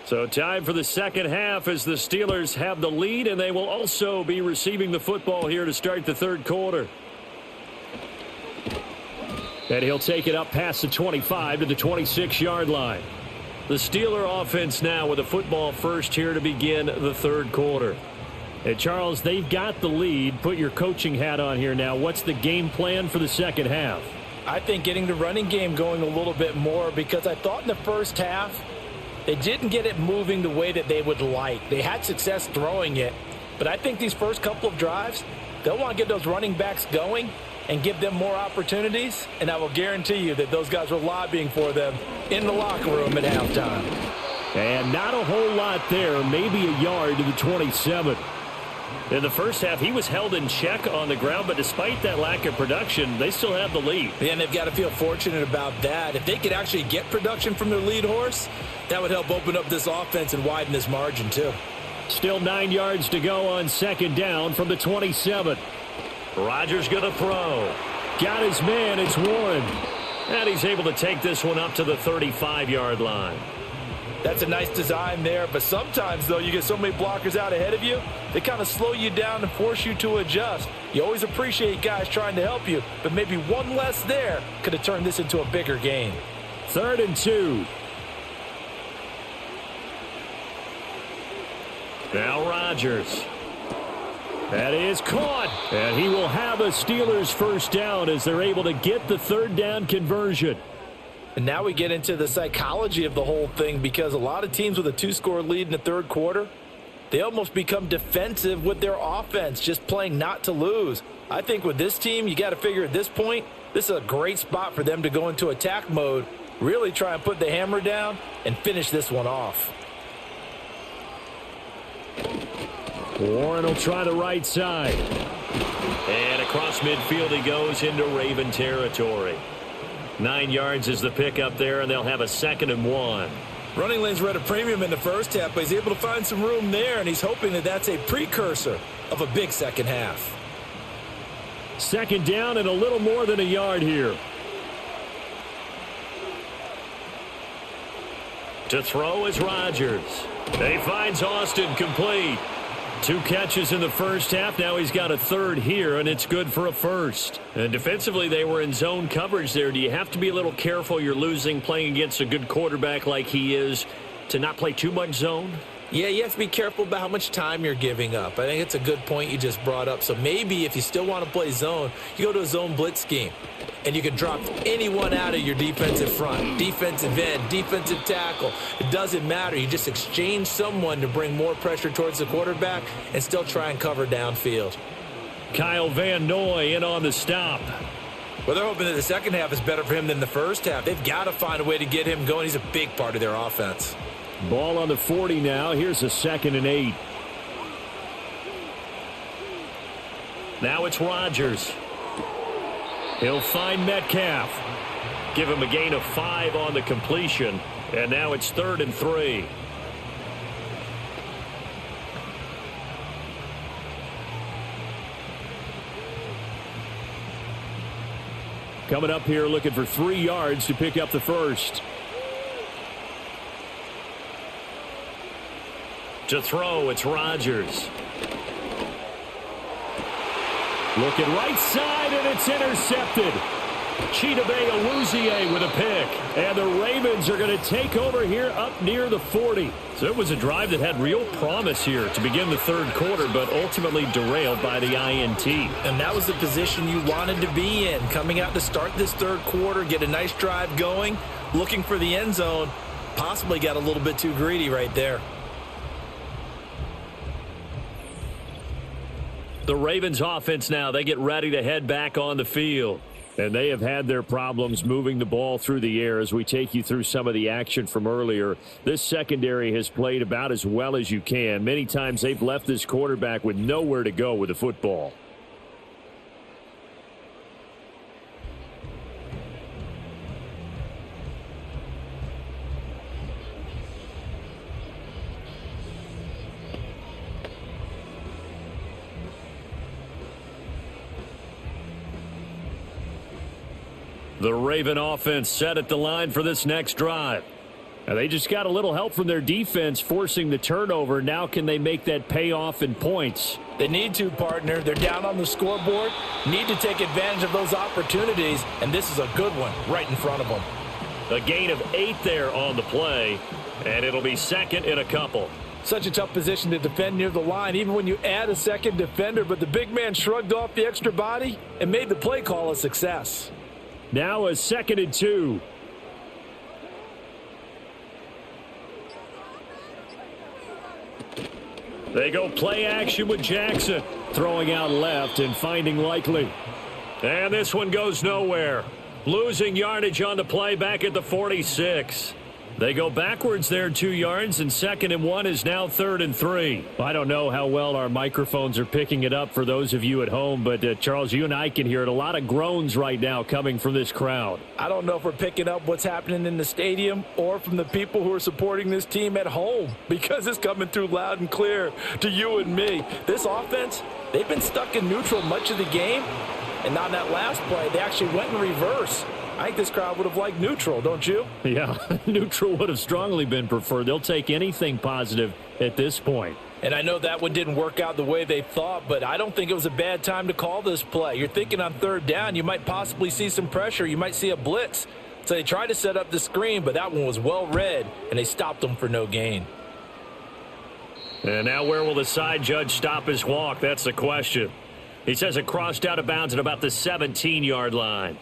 So time for the second half as the Steelers have the lead, and they will also be receiving the football here to start the third quarter. And he'll take it up past the 25 to the 26-yard line. The Steeler offense now with a football first here to begin the third quarter. And Charles, they've got the lead. Put your coaching hat on here now. What's the game plan for the second half?
I think getting the running game going a little bit more, because I thought in the first half they didn't get it moving the way that they would like. They had success throwing it, but I think these first couple of drives, they'll want to get those running backs going and give them more opportunities, and I will guarantee you that those guys were lobbying for them in the locker room at halftime.
And not a whole lot there, maybe a yard to the 27. In the first half, he was held in check on the ground, but despite that lack of production, they still have the lead.
And they've got to feel fortunate about that. If they could actually get production from their lead horse, that would help open up this offense and widen this margin too.
Still 9 yards to go on second down from the 27. Rodgers going to throw. Got his man. It's Warren. And he's able to take this one up to the 35-yard line.
That's a nice design there, but sometimes, though, you get so many blockers out ahead of you, they kind of slow you down and force you to adjust. You always appreciate guys trying to help you, but maybe one less there could have turned this into a bigger game.
3rd and 2. Now Rodgers. That is caught. And he will have a Steelers first down as they're able to get the third down conversion.
And now we get into the psychology of the whole thing, because a lot of teams with a 2-score lead in the third quarter, they almost become defensive with their offense, just playing not to lose. I think with this team, you got to figure at this point, this is a great spot for them to go into attack mode, really try and put the hammer down and finish this one off.
Warren will try the right side. And across midfield he goes into Raven territory. 9 yards is the pickup there, and they'll have a 2nd and 1.
Running lanes were at a premium in the first half, but he's able to find some room there, and he's hoping that that's a precursor of a big second half.
2nd down and a little more than a yard here. To throw is Rodgers. He finds Austin complete. 2 catches in the first half. Now he's got a 3rd here, and it's good for a 1st. And defensively, they were in zone coverage there. Do you have to be a little careful? You're losing playing against a good quarterback like he is to not play too much zone?
Yeah, you have to be careful about how much time you're giving up. I think it's a good point you just brought up. So maybe if you still want to play zone, you go to a zone blitz scheme. And you can drop anyone out of your defensive front, defensive end, defensive tackle. It doesn't matter. You just exchange someone to bring more pressure towards the quarterback and still try and cover downfield.
Kyle Van Noy in on the stop.
Well, they're hoping that the second half is better for him than the first half. They've got to find a way to get him going. He's a big part of their offense.
Ball on the 40 now. Here's a 2nd and 8. Now it's Rodgers. He'll find Metcalf. Give him a gain of 5 on the completion. And now it's 3rd and 3. Coming up here looking for 3 yards to pick up the first. To throw, it's Rodgers. Looking right side, and it's intercepted. Chidobe Awuzie with a pick. And the Ravens are going to take over here up near the 40. So it was a drive that had real promise here to begin the third quarter, but ultimately derailed by the INT.
And that was the position you wanted to be in. Coming out to start this third quarter, get a nice drive going, looking for the end zone. Possibly got a little bit too greedy right there.
The Ravens offense now, they get ready to head back on the field. And they have had their problems moving the ball through the air as we take you through some of the action from earlier. This secondary has played about as well as you can. Many times they've left this quarterback with nowhere to go with the football. The Raven offense set at the line for this next drive. And they just got a little help from their defense forcing the turnover. Now can they make that pay off in points?
They need to, partner. They're down on the scoreboard. Need to take advantage of those opportunities. And this is a good one right in front of them.
A gain of 8 there on the play. And it'll be 2nd and a couple.
Such a tough position to defend near the line, even when you add a second defender. But the big man shrugged off the extra body and made the play call a success.
Now a 2nd and 2. They go play action with Jackson. Throwing out left and finding Likely. And this one goes nowhere. Losing yardage on the play back at the 46. They go backwards there 2 yards, and 2nd and 1 is now 3rd and 3. I don't know how well our microphones are picking it up for those of you at home, but Charles, you and I can hear it. A lot of groans right now coming from this crowd.
I don't know if we're picking up what's happening in the stadium or from the people who are supporting this team at home, because it's coming through loud and clear to you and me. This offense, they've been stuck in neutral much of the game, and on that last play, they actually went in reverse. I think this crowd would have liked neutral, don't you?
Yeah, neutral would have strongly been preferred. They'll take anything positive at this point.
And I know that one didn't work out the way they thought, but I don't think it was a bad time to call this play. You're thinking on 3rd down, you might possibly see some pressure. You might see a blitz. So they tried to set up the screen, but that one was well read, and they stopped them for no gain.
And now where will the side judge stop his walk? That's the question. He says it crossed out of bounds at about the 17-yard line.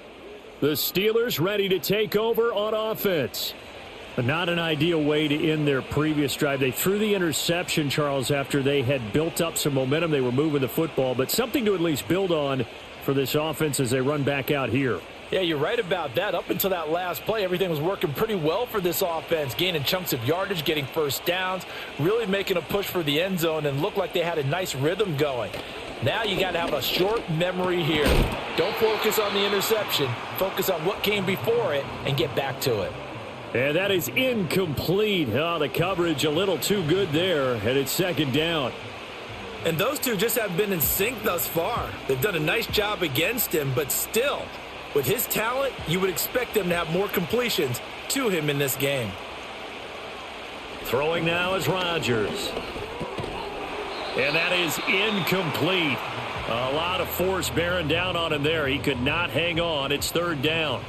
The Steelers ready to take over on offense. Not an ideal way to end their previous drive. They threw the interception, Charles, after they had built up some momentum. They were moving the football, but something to at least build on for this offense as they run back out here.
Yeah, you're right about that. Up until that last play, everything was working pretty well for this offense, gaining chunks of yardage, getting first downs, really making a push for the end zone, and looked like they had a nice rhythm going. Now you got to have a short memory here. Don't focus on the interception. Focus on what came before it and get back to it.
And that is incomplete. Oh, the coverage a little too good there, and it's 2nd down.
And those two just haven't been in sync thus far. They've done a nice job against him, but still, with his talent, you would expect them to have more completions to him in this game.
Throwing now is Rodgers. And that is incomplete. A lot of force bearing down on him there. He could not hang on. It's 3rd down.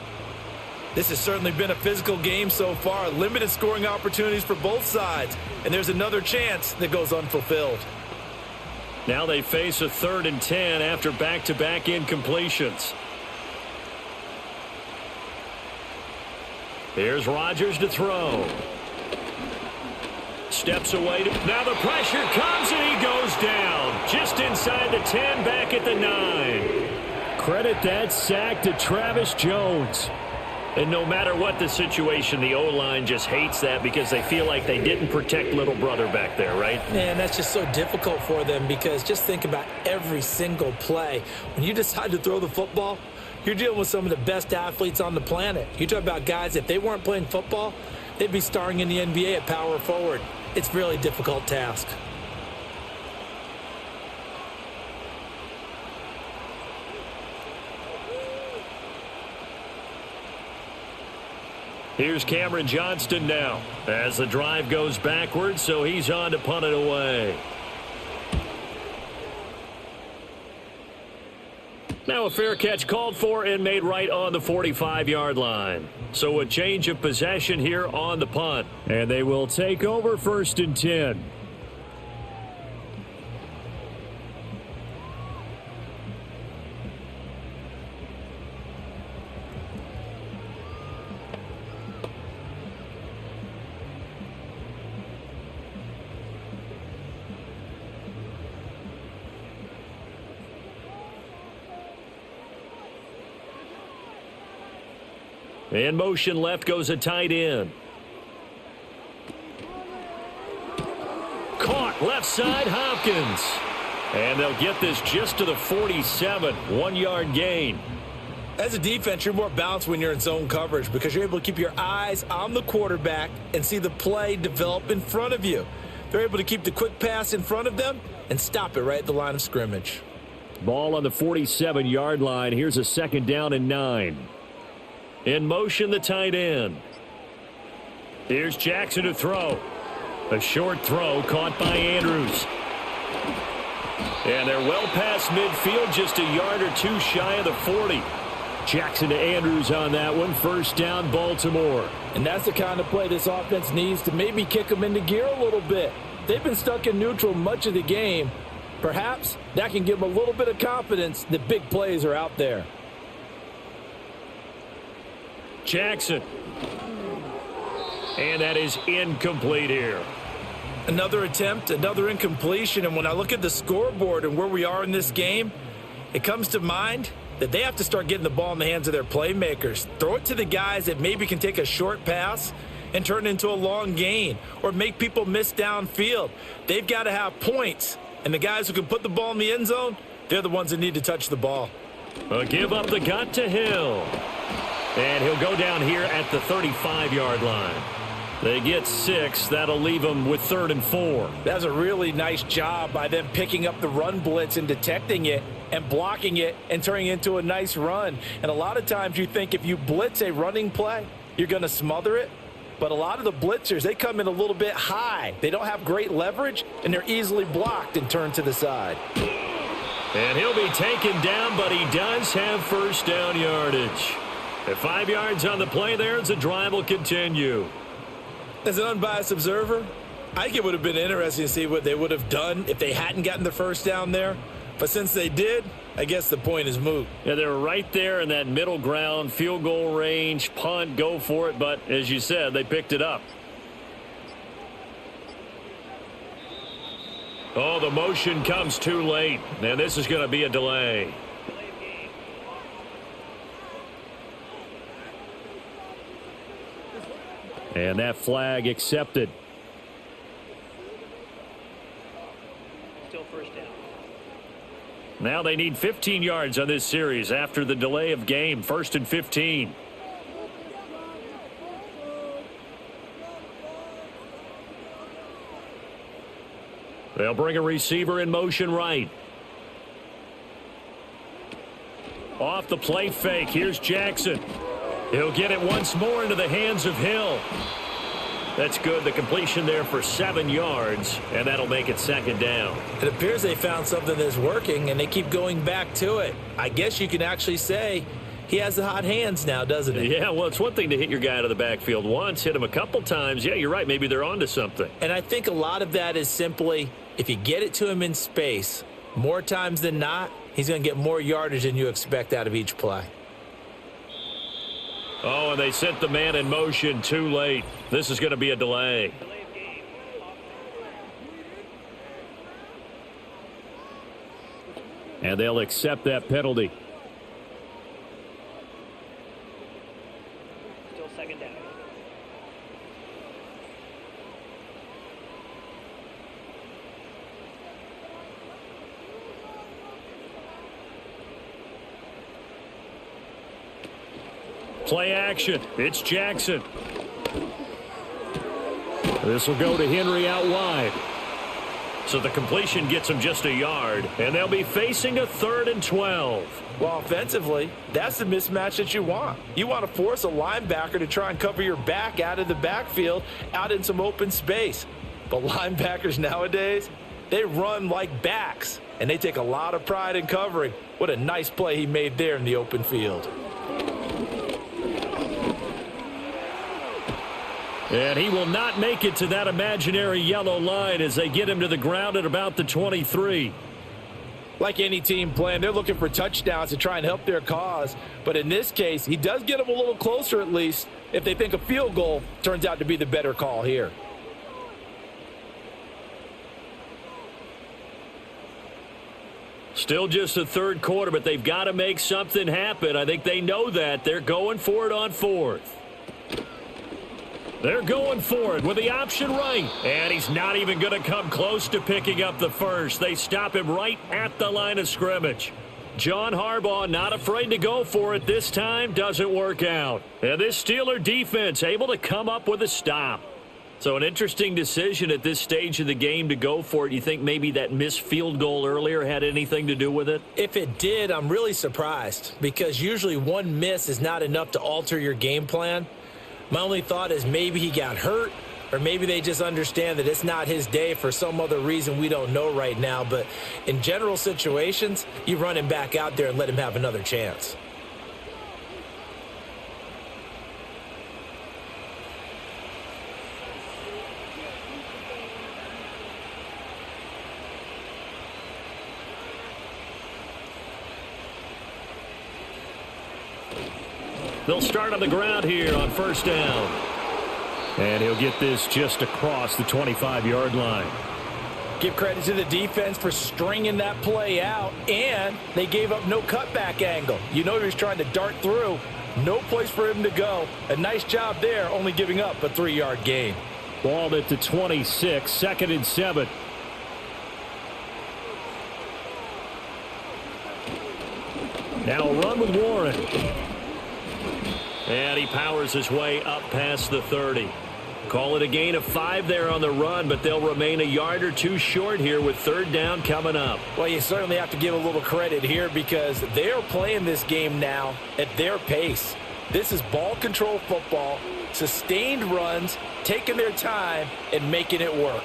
This has certainly been a physical game so far. Limited scoring opportunities for both sides. And there's another chance that goes unfulfilled.
Now they face a 3rd and 10 after back-to-back incompletions. Here's Rodgers to throw. Steps away. Now the pressure comes and he goes down. Just inside the 10, back at the 9. Credit that sack to Travis Jones. And no matter what the situation, the O-line just hates that because they feel like they didn't protect little brother back there, right?
Man, that's just so difficult for them because just think about every single play. When you decide to throw the football, you're dealing with some of the best athletes on the planet. You talk about guys, if they weren't playing football, they'd be starring in the NBA at power forward. It's a really difficult task.
Here's Cameron Johnston now as the drive goes backwards, so he's on to punt it away. Now a fair catch called for and made right on the 45-yard line. So a change of possession here on the punt. And they will take over 1st and 10. In motion left goes a tight end. Caught left side, Hopkins. And they'll get this just to the 47, 1-yard gain.
As a defense, you're more balanced when you're in zone coverage because you're able to keep your eyes on the quarterback and see the play develop in front of you. They're able to keep the quick pass in front of them and stop it right at the line of scrimmage.
Ball on the 47-yard line. Here's a 2nd down and 9. In motion, the tight end. Here's Jackson to throw. A short throw caught by Andrews. And they're well past midfield, just a yard or two shy of the 40. Jackson to Andrews on that one. 1st down, Baltimore.
And that's the kind of play this offense needs to maybe kick them into gear a little bit. They've been stuck in neutral much of the game. Perhaps that can give them a little bit of confidence that big plays are out there.
Jackson. And that is incomplete here.
Another attempt, another incompletion. And when I look at the scoreboard and where we are in this game, it comes to mind that they have to start getting the ball in the hands of their playmakers. Throw it to the guys that maybe can take a short pass and turn it into a long gain or make people miss downfield. They've got to have points. And the guys who can put the ball in the end zone, they're the ones that need to touch the ball.
A give up the gut to Hill. And he'll go down here at the 35-yard line. They get 6. That'll leave them with 3rd and 4.
That's a really nice job by them picking up the run blitz and detecting it and blocking it and turning it into a nice run. And a lot of times you think if you blitz a running play, you're going to smother it. But a lot of the blitzers, they come in a little bit high. They don't have great leverage, and they're easily blocked and turned to the side.
And he'll be taken down, but he does have 1st down yardage. At 5 yards on the play there, the drive will continue.
As an unbiased observer, I think it would have been interesting to see what they would have done if they hadn't gotten the 1st down there. But since they did, I guess the point is moot.
Yeah, they're right there in that middle ground, field goal range, punt, go for it. But as you said, they picked it up. Oh, the motion comes too late. And this is going to be a delay. And that flag accepted.
Still 1st down.
Now they need 15 yards on this series after the delay of game. 1st and 15. They'll bring a receiver in motion right. Off the play fake. Here's Jackson. He'll get it once more into the hands of Hill. That's good. The completion there for 7 yards, and that'll make it 2nd down.
It appears they found something that's working, and they keep going back to it. I guess you can actually say he has the hot hands now, doesn't he?
Yeah, well, it's one thing to hit your guy out of the backfield once, hit him a couple times. Yeah, you're right. Maybe they're onto something.
And I think a lot of that is simply if you get it to him in space, more times than not, he's going to get more yardage than you expect out of each play.
Oh, and they sent the man in motion too late. This is going to be a delay. And they'll accept that penalty.
Still second down.
Play action. It's Jackson. This will go to Henry out wide. So the completion gets him just a yard, and they'll be facing a 3rd and 12.
Well, offensively, that's the mismatch that you want. You want to force a linebacker to try and cover your back out of the backfield, out in some open space. But linebackers nowadays, they run like backs, and they take a lot of pride in covering. What a nice play he made there in the open field.
And he will not make it to that imaginary yellow line as they get him to the ground at about the 23.
Like any team plan, they're looking for touchdowns to try and help their cause. But in this case, he does get them a little closer at least if they think a field goal turns out to be the better call here.
Still just the third quarter, but they've got to make something happen. I think they know that. They're going for it on 4th. They're going for it with the option right. And he's not even going to come close to picking up the first. They stop him right at the line of scrimmage. John Harbaugh not afraid to go for it this time. Doesn't work out. And this Steeler defense able to come up with a stop. So an interesting decision at this stage of the game to go for it. You think maybe that missed field goal earlier had anything to do with it?
If it did, I'm really surprised because usually one miss is not enough to alter your game plan. My only thought is maybe he got hurt or maybe they just understand that it's not his day for some other reason we don't know right now. But in general situations, you run him back out there and let him have another chance.
They'll start on the ground here on 1st down. And he'll get this just across the 25-yard line.
Give credit to the defense for stringing that play out, and they gave up no cutback angle. You know he was trying to dart through. No place for him to go. A nice job there, only giving up a 3-yard gain.
Ball at the 26, 2nd and 7. Now a run with Warren. And he powers his way up past the 30. Call it a gain of 5 there on the run, but they'll remain a yard or two short here with 3rd down coming up.
Well, you certainly have to give a little credit here because they are playing this game now at their pace. This is ball control football, sustained runs, taking their time, and making it work.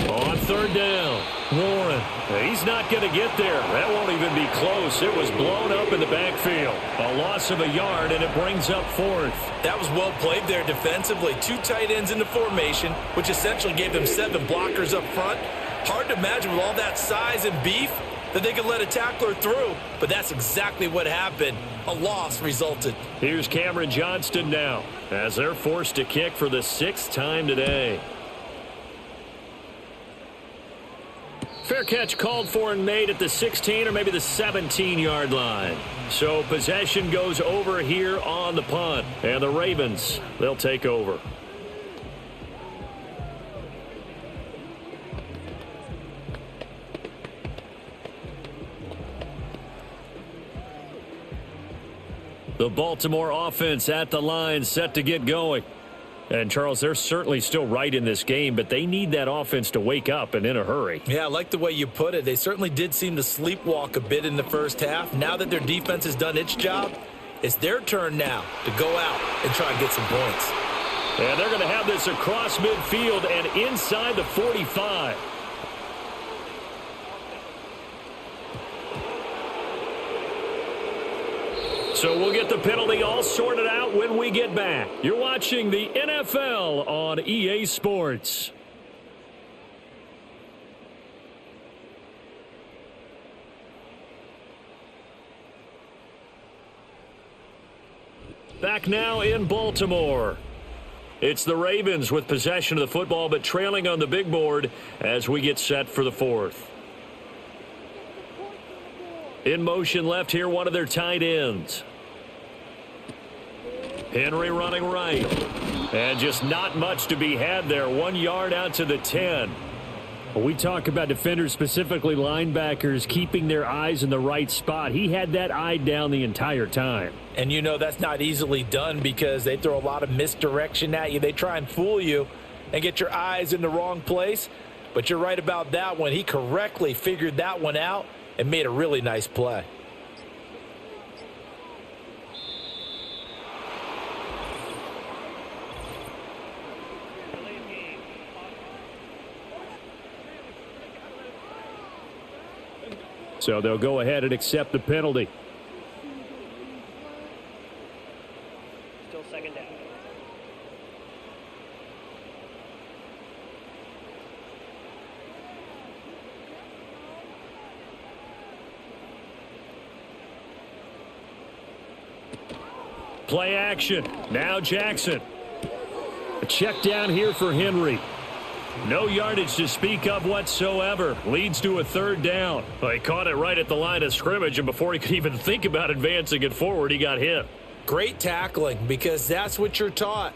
On 3rd down, Warren. He's not going to get there. That won't even be close. It was blown up in the backfield. A loss of a yard, and it brings up 4th.
That was well played there defensively. 2 tight ends in the formation, which essentially gave them 7 blockers up front. Hard to imagine with all that size and beef that they could let a tackler through, but that's exactly what happened. A loss resulted.
Here's Cameron Johnston now as they're forced to kick for the 6th time today. Fair catch called for and made at the 16 or maybe the 17-yard line. So possession goes over here on the punt. And the Ravens, they'll take over. The Baltimore offense at the line set to get going. And, Charles, they're certainly still right in this game, but they need that offense to wake up and in a hurry.
Yeah, I like the way you put it. They certainly did seem to sleepwalk a bit in the first half. Now that their defense has done its job, it's their turn now to go out and try and get some points.
And they're going to have this across midfield and inside the 45. So we'll get the penalty all sorted out when we get back. You're watching the NFL on EA Sports. Back now in Baltimore. It's the Ravens with possession of the football, but trailing on the big board as we get set for the fourth. In motion left here, one of their tight ends. Henry running right. And just not much to be had there. 1 yard out to the 10.
Well, we talk about defenders, specifically linebackers, keeping their eyes in the right spot. He had that eye down the entire time.
And you know that's not easily done because they throw a lot of misdirection at you. They try and fool you and get your eyes in the wrong place. But you're right about that one. He correctly figured that one out and made a really nice play.
So they'll go ahead and accept the penalty.
Still second down.
Play action. Now Jackson. A check down here for Henry. No yardage to speak of whatsoever. Leads to a third down. Well, he caught it right at the line of scrimmage, and before he could even think about advancing it forward, he got hit.
Great tackling because that's what you're taught.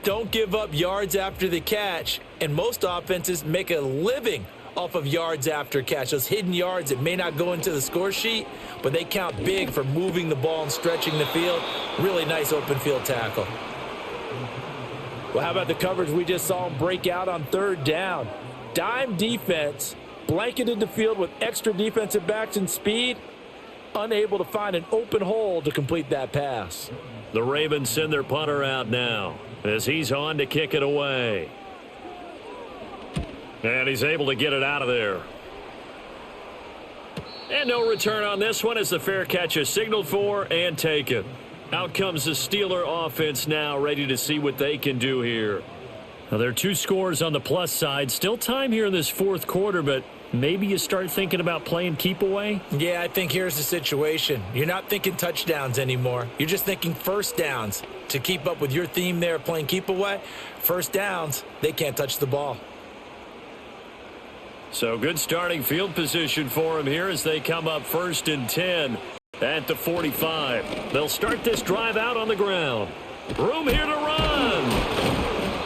Don't give up yards after the catch, and most offenses make a living off of yards after catch. Those hidden yards that may not go into the score sheet, but they count big for moving the ball and stretching the field. Really nice open field tackle. Well, how about the coverage we just saw him break out on third down? Dime defense, blanketed the field with extra defensive backs and speed, unable to find an open hole to complete that pass.
The Ravens send their punter out now as he's on to kick it away. And he's able to get it out of there. And no return on this one as the fair catch is signaled for and taken. Out comes the Steeler offense now, ready to see what they can do here. Now, there are 2 scores on the plus side. Still time here in this fourth quarter, but maybe you start thinking about playing keep away?
Yeah, I think here's the situation. You're not thinking touchdowns anymore. You're just thinking first downs. To keep up with your theme there, playing keep away, first downs, they can't touch the ball.
So good starting field position for him here as they come up 1st and 10. At the 45. They'll start this drive out on the ground. Room here to run.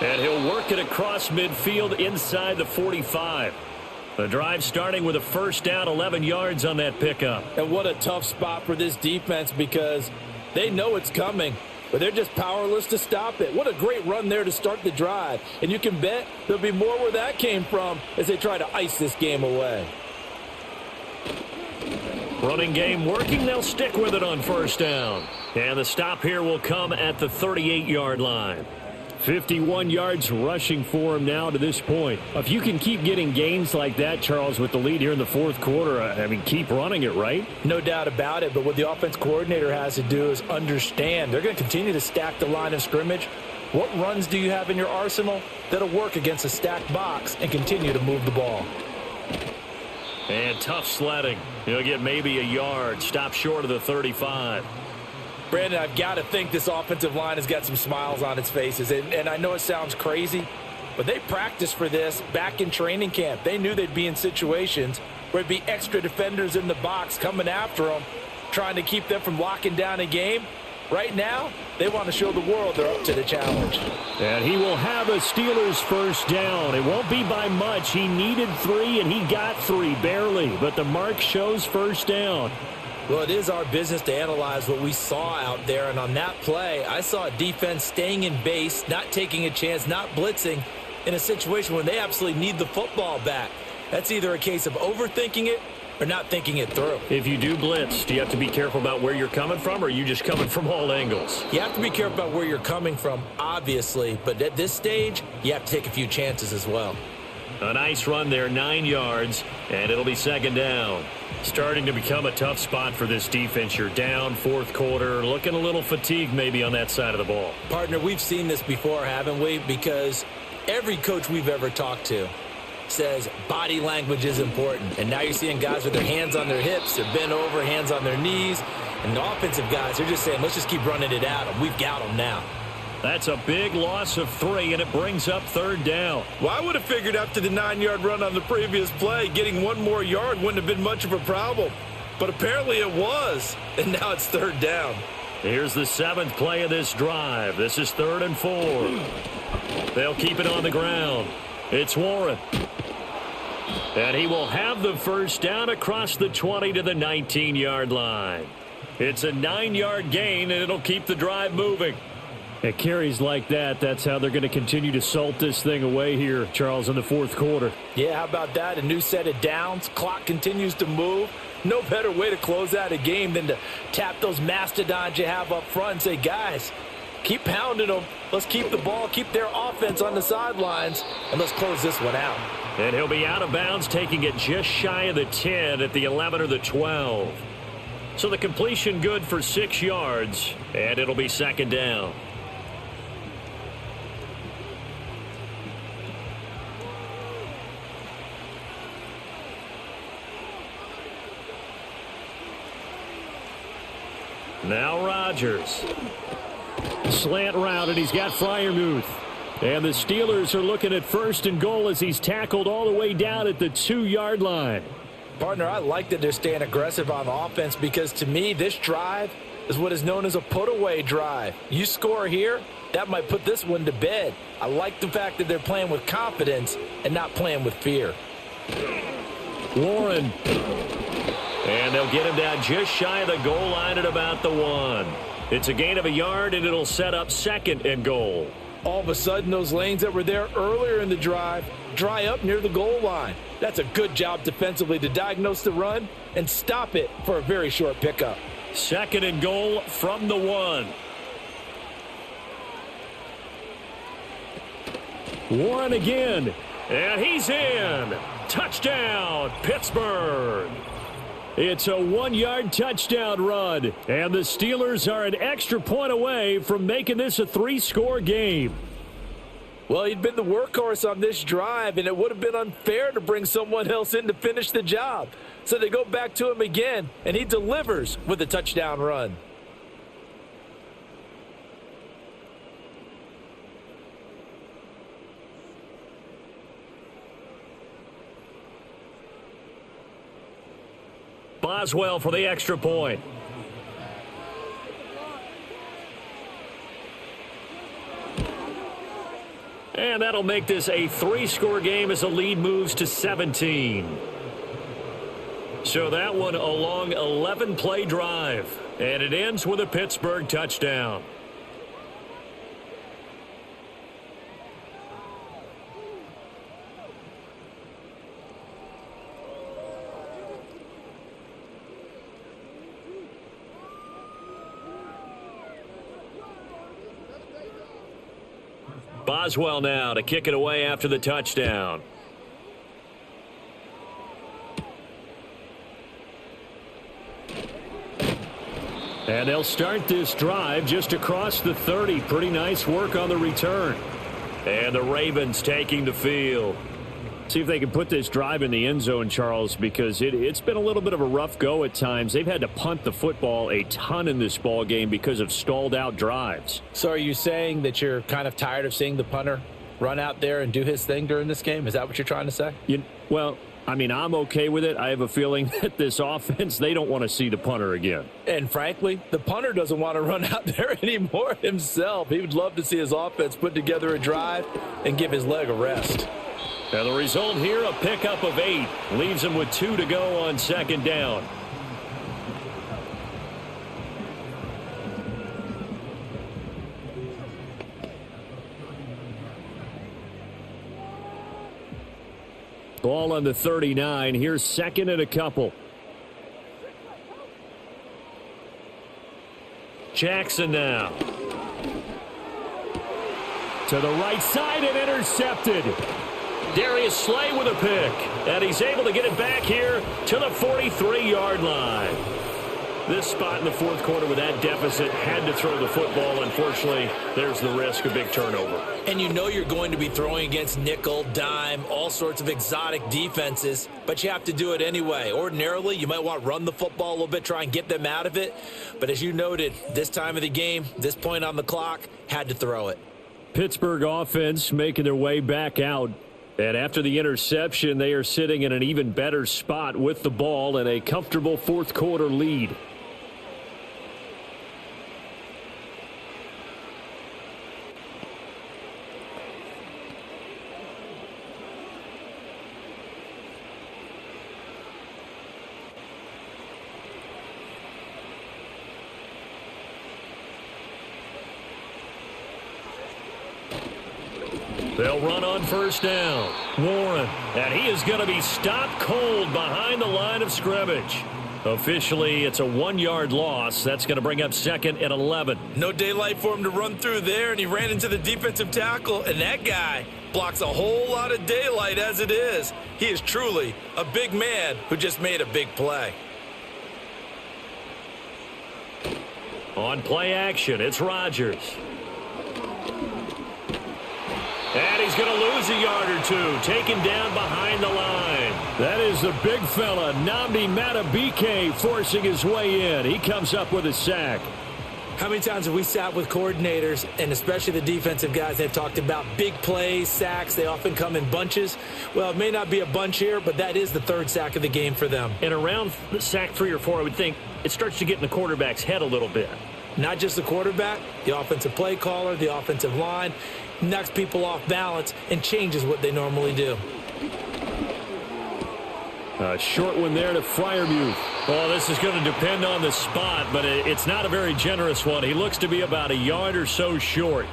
And he'll work it across midfield inside the 45. The drive starting with a first down, 11 yards on that pickup.
And what a tough spot for this defense because they know it's coming, but they're just powerless to stop it. What a great run there to start the drive. And you can bet there'll be more where that came from as they try to ice this game away.
Running game working. They'll stick with it on first down. And the stop here will come at the 38-yard line.
51 yards rushing for him now to this point. If you can keep getting gains like that, Charles, with the lead here in the fourth quarter, I mean, keep running it, right?
No doubt about it, but what the offense coordinator has to do is understand. They're going to continue to stack the line of scrimmage. What runs do you have in your arsenal that'll work against a stacked box and continue to move the ball?
And tough sledding. He'll get maybe a yard. Stop short of the 35.
Brandon, I've got to think this offensive line has got some smiles on its faces. And I know it sounds crazy, but they practiced for this back in training camp. They knew they'd be in situations where it'd be extra defenders in the box coming after them, trying to keep them from locking down a game. Right now, they want to show the world they're up to the challenge.
And he will have a Steelers first down. It won't be by much. He needed 3, and he got 3, barely. But the mark shows first down.
Well, it is our business to analyze what we saw out there. And on that play, I saw a defense staying in base, not taking a chance, not blitzing in a situation where they absolutely need the football back. That's either a case of overthinking it or not thinking it through.
If you do blitz, do you have to be careful about where you're coming from, or are you just coming from all angles?
You have to be careful about where you're coming from, obviously, but at this stage, you have to take a few chances as well.
A nice run there, 9 yards, and it'll be second down. Starting to become a tough spot for this defense. You're down fourth quarter, looking a little fatigued maybe on that side of the ball.
Partner, we've seen this before, haven't we? Because every coach we've ever talked to says body language is important. And now you're seeing guys with their hands on their hips, they're bent over, hands on their knees. And the offensive guys, they're just saying, let's just keep running it at them. We've got them now.
That's a big loss of 3, and it brings up third down.
Well, I would have figured after the 9-yard run on the previous play, getting 1 more yard wouldn't have been much of a problem. But apparently it was, and now it's third down.
Here's the 7th play of this drive. This is 3rd and 4. They'll keep it on the ground. It's Warren. And he will have the first down across the 20 to the 19-yard line. It's a 9-yard gain, and it'll keep the drive moving.
At carries like that, that's how they're going to continue to salt this thing away here, Charles, in the fourth quarter.
Yeah, how about that? A new set of downs. Clock continues to move. No better way to close out a game than to tap those mastodons you have up front and say, guys, keep pounding them. Let's keep the ball, keep their offense on the sidelines, and let's close this one out.
And he'll be out of bounds, taking it just shy of the 10 at the 11 or the 12. So the completion good for 6 yards, and it'll be second down. Now Rodgers. Slant route, and he's got Freiermuth. And the Steelers are looking at 1st and goal as he's tackled all the way down at the 2-yard line.
Partner, I like that they're staying aggressive on offense because, to me, this drive is what is known as a put-away drive. You score here, that might put this one to bed. I like the fact that they're playing with confidence and not playing with fear.
Warren. And they'll get him down just shy of the goal line at about the 1. It's a gain of a yard, and it'll set up 2nd and goal.
All of a sudden, those lanes that were there earlier in the drive dry up near the goal line. That's a good job defensively to diagnose the run and stop it for a very short pickup.
2nd and goal from the 1. Warren again. And he's in. Touchdown, Pittsburgh. It's a 1-yard touchdown run, and the Steelers are an extra point away from making this a 3-score game.
Well, he'd been the workhorse on this drive, and it would have been unfair to bring someone else in to finish the job. So they go back to him again, and he delivers with a touchdown run.
Boswell for the extra point. And that'll make this a 3-score game as the lead moves to 17. So that one a long 11-play drive. And it ends with a Pittsburgh touchdown. Boswell now to kick it away after the touchdown. And they'll start this drive just across the 30. Pretty nice work on the return. And the Ravens taking the field.
See if they can put this drive in the end zone, Charles, because it's been a little bit of a rough go at times. They've had to punt the football a ton in this ball game because of stalled out drives.
So are you saying that you're kind of tired of seeing the punter run out there and do his thing during this game? Is that what you're trying to say?
Well, I mean, I'm okay with it. I have a feeling that this offense, they don't want to see the punter again.
And frankly, the punter doesn't want to run out there anymore himself. He would love to see his offense put together a drive and give his leg a rest.
And the result here, a pickup of 8. Leaves him with 2 to go on second down. Ball on the 39. Here's 2nd and a couple. Jackson now. To the right side and intercepted. Darius Slay with a pick. And he's able to get it back here to the 43-yard line. This spot in the fourth quarter with that deficit had to throw the football. Unfortunately, there's the risk of big turnover.
And you know you're going to be throwing against nickel, dime, all sorts of exotic defenses, but you have to do it anyway. Ordinarily, you might want to run the football a little bit, try and get them out of it. But as you noted, this time of the game, this point on the clock, had to throw it.
Pittsburgh offense making their way back out. And after the interception, they are sitting in an even better spot with the ball and a comfortable fourth quarter lead.
They'll run on first down. Warren, and he is going to be stopped cold behind the line of scrimmage. Officially, it's a 1-yard loss. That's going to bring up second and 11.
No daylight for him to run through there, and he ran into the defensive tackle, and that guy blocks a whole lot of daylight as it is. He is truly a big man who just made a big play.
On play action, it's Rodgers. And he's going to lose a yard or two, taken down behind the line.
That is the big fella, Nnamdi Madubuike, forcing his way in. He comes up with a sack.
How many times have we sat with coordinators, and especially the defensive guys, they've talked about big plays, sacks. They often come in bunches. Well, it may not be a bunch here, but that is the third sack of the game for them.
And around sack 3 or 4, I would think it starts to get in the quarterback's head a little bit.
Not just the quarterback, the offensive play caller, the offensive line, knocks people off balance and changes what they normally do.
A short one there to Freiermuth.
Well, this is going to depend on the spot, but it's not a very generous one. He looks to be about a yard or so short.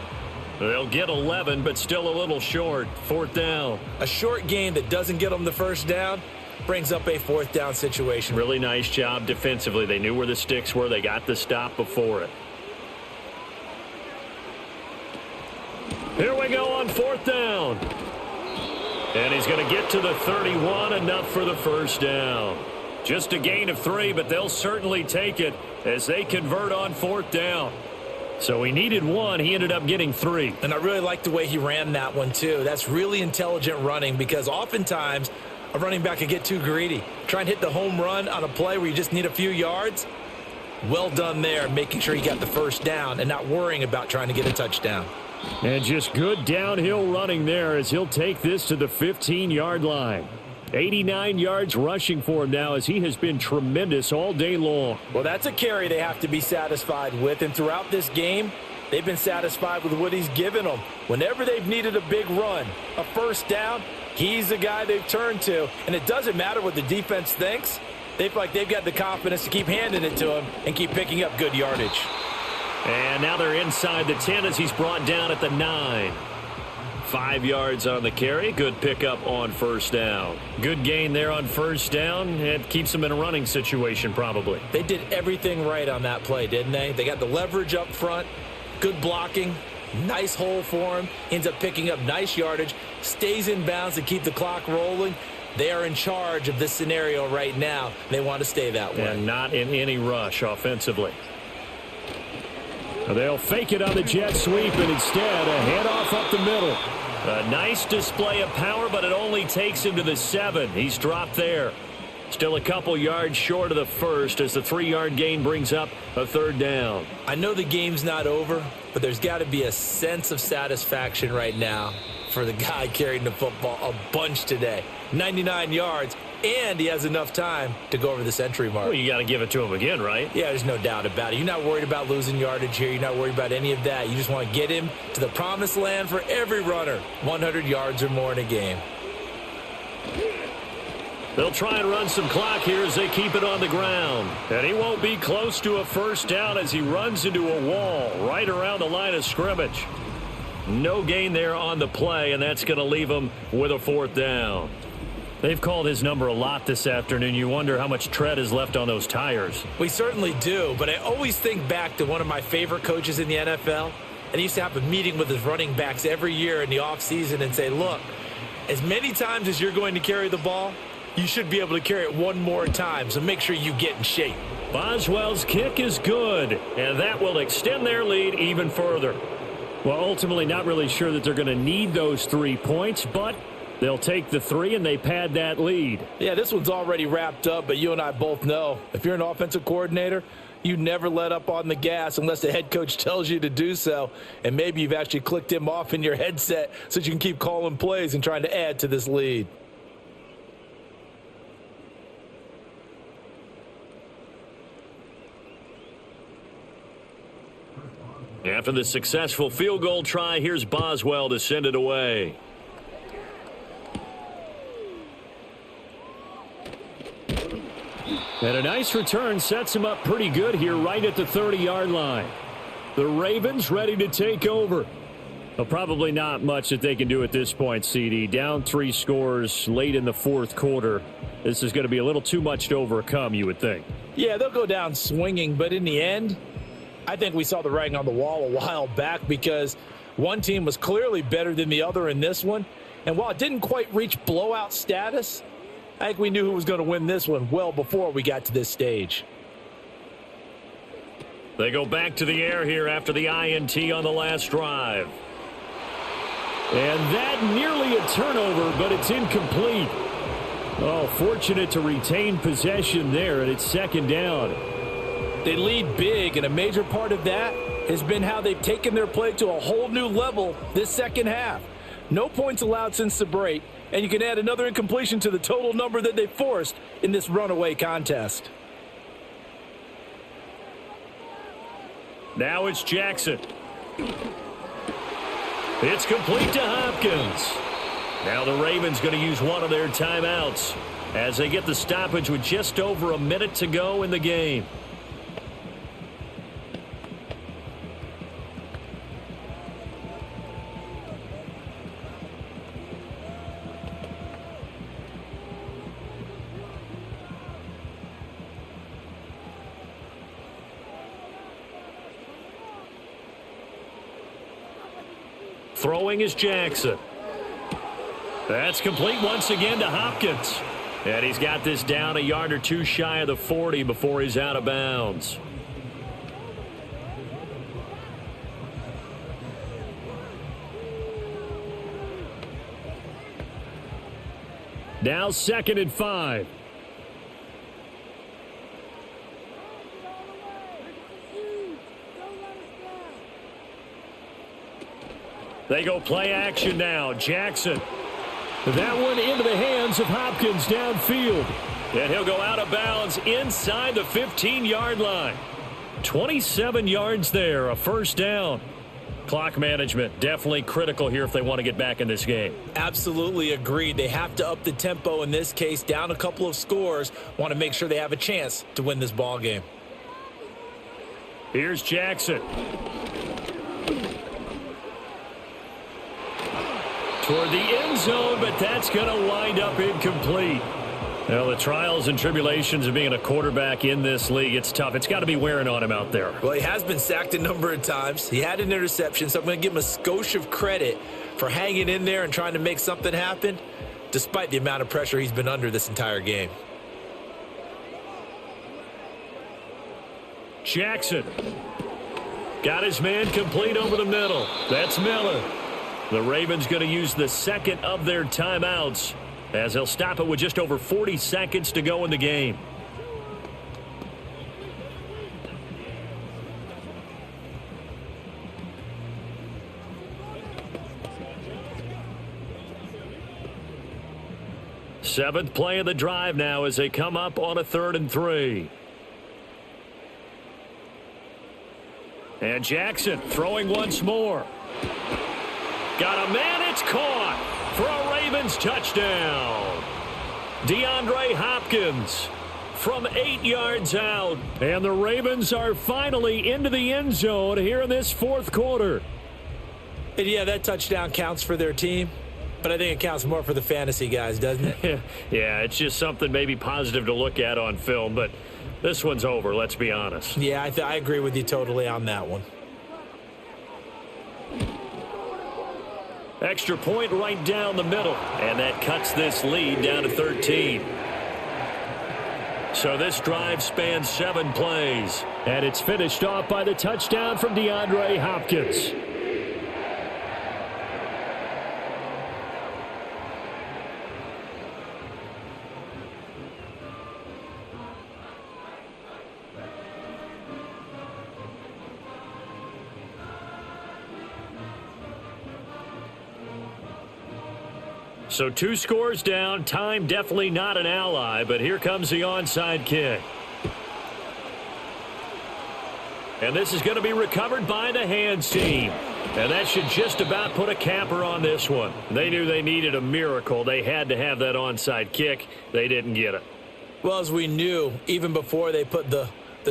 They'll get 11, but still a little short. Fourth down.
A short gain that doesn't get them the first down brings up a fourth down situation.
Really nice job defensively. They knew where the sticks were. They got the stop before it. Here we go on fourth down. And he's going to get to the 31, enough for the first down. Just a gain of 3, but they'll certainly take it as they convert on fourth down. So he needed 1. He ended up getting 3.
And I really like the way he ran that one, too. That's really intelligent running, because oftentimes a running back can get too greedy. Try and hit the home run on a play where you just need a few yards. Well done there, making sure he got the first down and not worrying about trying to get a touchdown.
And just good downhill running there as he'll take this to the 15-yard line. 89 yards rushing for him now, as he has been tremendous all day long.
Well, that's a carry they have to be satisfied with. And throughout this game, they've been satisfied with what he's given them. Whenever they've needed a big run, a first down, he's the guy they've turned to. And it doesn't matter what the defense thinks. They feel like they've got the confidence to keep handing it to him and keep picking up good yardage.
And now they're inside the 10 as he's brought down at the 9. 5 yards on the carry. Good pickup on first down. Good gain there on first down. It keeps them in a running situation probably.
They did everything right on that play, didn't they? They got the leverage up front, good blocking, nice hole for him, ends up picking up nice yardage, stays in bounds to keep the clock rolling. They are in charge of this scenario right now. They want to stay that way.
And not in any rush offensively.
They'll fake it on the jet sweep, and instead a handoff up the middle.
A nice display of power, but it only takes him to the 7. He's dropped there. Still a couple yards short of the first as the 3-yard gain brings up a third down.
I know the game's not over, but there's got to be a sense of satisfaction right now for the guy carrying the football a bunch today. 99 yards, and he has enough time to go over the century mark.
Well, you got to give it to him again, right?
Yeah, there's no doubt about it. You're not worried about losing yardage here. You're not worried about any of that. You just want to get him to the promised land for every runner, 100 yards or more in a game.
They'll try and run some clock here as they keep it on the ground. And he won't be close to a first down as he runs into a wall right around the line of scrimmage. No gain there on the play, and that's going to leave him with a fourth down. They've called his number a lot this afternoon. You wonder how much tread is left on those tires.
We certainly do, but I always think back to one of my favorite coaches in the NFL, and he used to have a meeting with his running backs every year in the offseason and say, look, As many times as you're going to carry the ball, you should be able to carry it one more time, so make sure you get in shape.
Boswell's kick is good, and that will extend their lead even further. Well, ultimately not really sure that they're going to need those 3 points, but they'll take the 3 and they pad that lead.
Yeah, this one's already wrapped up, but you and I both know if you're an offensive coordinator, you never let up on the gas unless the head coach tells you to do so. And maybe you've actually clicked him off in your headset so you can keep calling plays and trying to add to this lead.
After the successful field goal try, here's Boswell to send it away. And a nice return sets him up pretty good here right at the 30-yard line. The Ravens ready to take over. Well, probably not much that they can do at this point, CD. Down 3 scores late in the fourth quarter. This is going to be a little too much to overcome, you would think.
Yeah, they'll go down swinging, but in the end, I think we saw the writing on the wall a while back because one team was clearly better than the other in this one. And while it didn't quite reach blowout status, I think we knew who was going to win this one well before we got to this stage.
They go back to the air here after the INT on the last drive. And that nearly a turnover, but it's incomplete. Oh, fortunate to retain possession there, and it's second down.
They lead big, and a major part of that has been how they've taken their play to a whole new level this second half. No points allowed since the break, and you can add another incompletion to the total number that they forced in this runaway contest.
Now it's Jackson. It's complete to Hopkins. Now the Ravens going to use one of their timeouts as they get the stoppage with just over a minute to go in the game. Throwing is Jackson. That's complete once again to Hopkins. And he's got this down a yard or two shy of the 40 before he's out of bounds. Now 2nd and 5. They go play action now. Jackson. That one into the hands of Hopkins downfield. And he'll go out of bounds inside the 15-yard line. 27 yards there, a first down. Clock management definitely critical here if they want to get back in this game.
Absolutely agreed. They have to up the tempo in this case, down a couple of scores. Want to make sure they have a chance to win this ball game.
Here's Jackson. Toward the end zone, but that's going to wind up incomplete. Well, the trials and tribulations of being a quarterback in this league, it's tough. It's got to be wearing on him out there.
Well, he has been sacked a number of times. He had an interception, so I'm going to give him a skosh of credit for hanging in there and trying to make something happen, despite the amount of pressure he's been under this entire game.
Jackson. Got his man complete over the middle. That's Miller. The Ravens going to use the second of their timeouts as they'll stop it with just over 40 seconds to go in the game. Seventh play of the drive now as they come up on a 3rd and 3. And Jackson throwing once more. Got a man, it's caught for a Ravens touchdown. DeAndre Hopkins from 8 yards out. And the Ravens are finally into the end zone here in this fourth quarter.
And yeah, that touchdown counts for their team, but I think it counts more for the fantasy guys, doesn't it?
Yeah, it's just something maybe positive to look at on film, but this one's over, let's be honest.
Yeah, I agree with you totally on that one.
Extra point right down the middle. And that cuts this lead down to 13. So this drive spans 7 plays.
And it's finished off by the touchdown from DeAndre Hopkins.
So 2 scores down. Time definitely not an ally, but here comes the onside kick. And this is going to be recovered by the hands team. And that should just about put a capper on this one. They knew they needed a miracle. They had to have that onside kick. They didn't get it.
Well, as we knew, even before they put the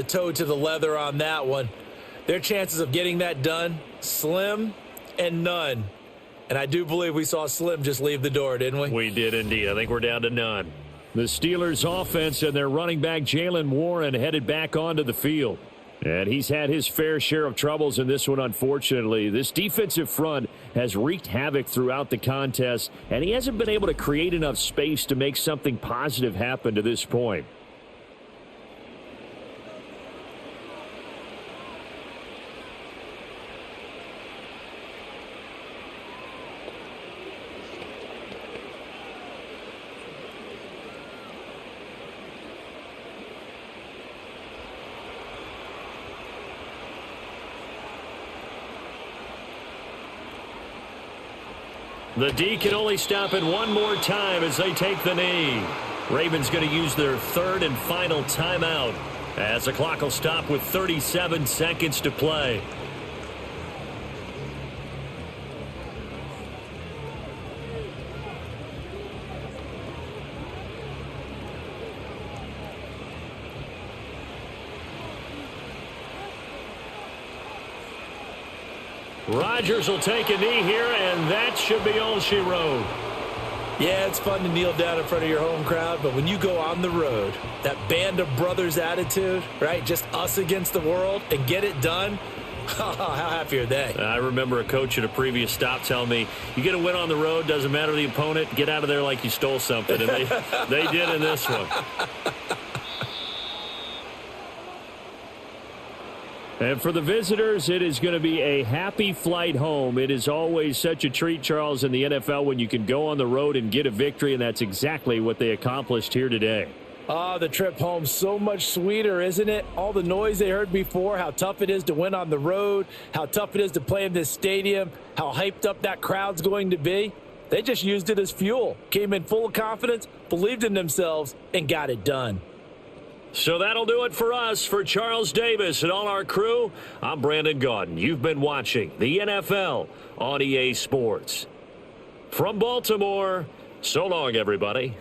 toe to the leather on that one, their chances of getting that done, slim and none. And I do believe we saw Slim just leave the door, didn't we?
We did indeed. I think we're down to none.
The Steelers offense and their running back Jalen Warren headed back onto the field. And he's had his fair share of troubles in this one, unfortunately. This defensive front has wreaked havoc throughout the contest, and he hasn't been able to create enough space to make something positive happen to this point.
The D can only stop it one more time as they take the knee. Ravens going to use their 3rd and final timeout as the clock will stop with 37 seconds to play. Rodgers will take a knee here, and that should be all she wrote.
Yeah, it's fun to kneel down in front of your home crowd, but when you go on the road, that band of brothers attitude, right, just us against the world, and get it done, how happy are they?
I remember a coach at a previous stop telling me, you get a win on the road, doesn't matter the opponent, get out of there like you stole something, and they did in this one.
And for the visitors, it is going to be a happy flight home. It is always such a treat, Charles, in the NFL when you can go on the road and get a victory, and that's exactly what they accomplished here today.
The trip home, so much sweeter, isn't it? All the noise they heard before, how tough it is to win on the road, how tough it is to play in this stadium, how hyped up that crowd's going to be. They just used it as fuel, came in full of confidence, believed in themselves, and got it done.
So that'll do it for us. For Charles Davis and all our crew, I'm Brandon Gaudin. You've been watching the NFL on EA Sports. From Baltimore, so long, everybody.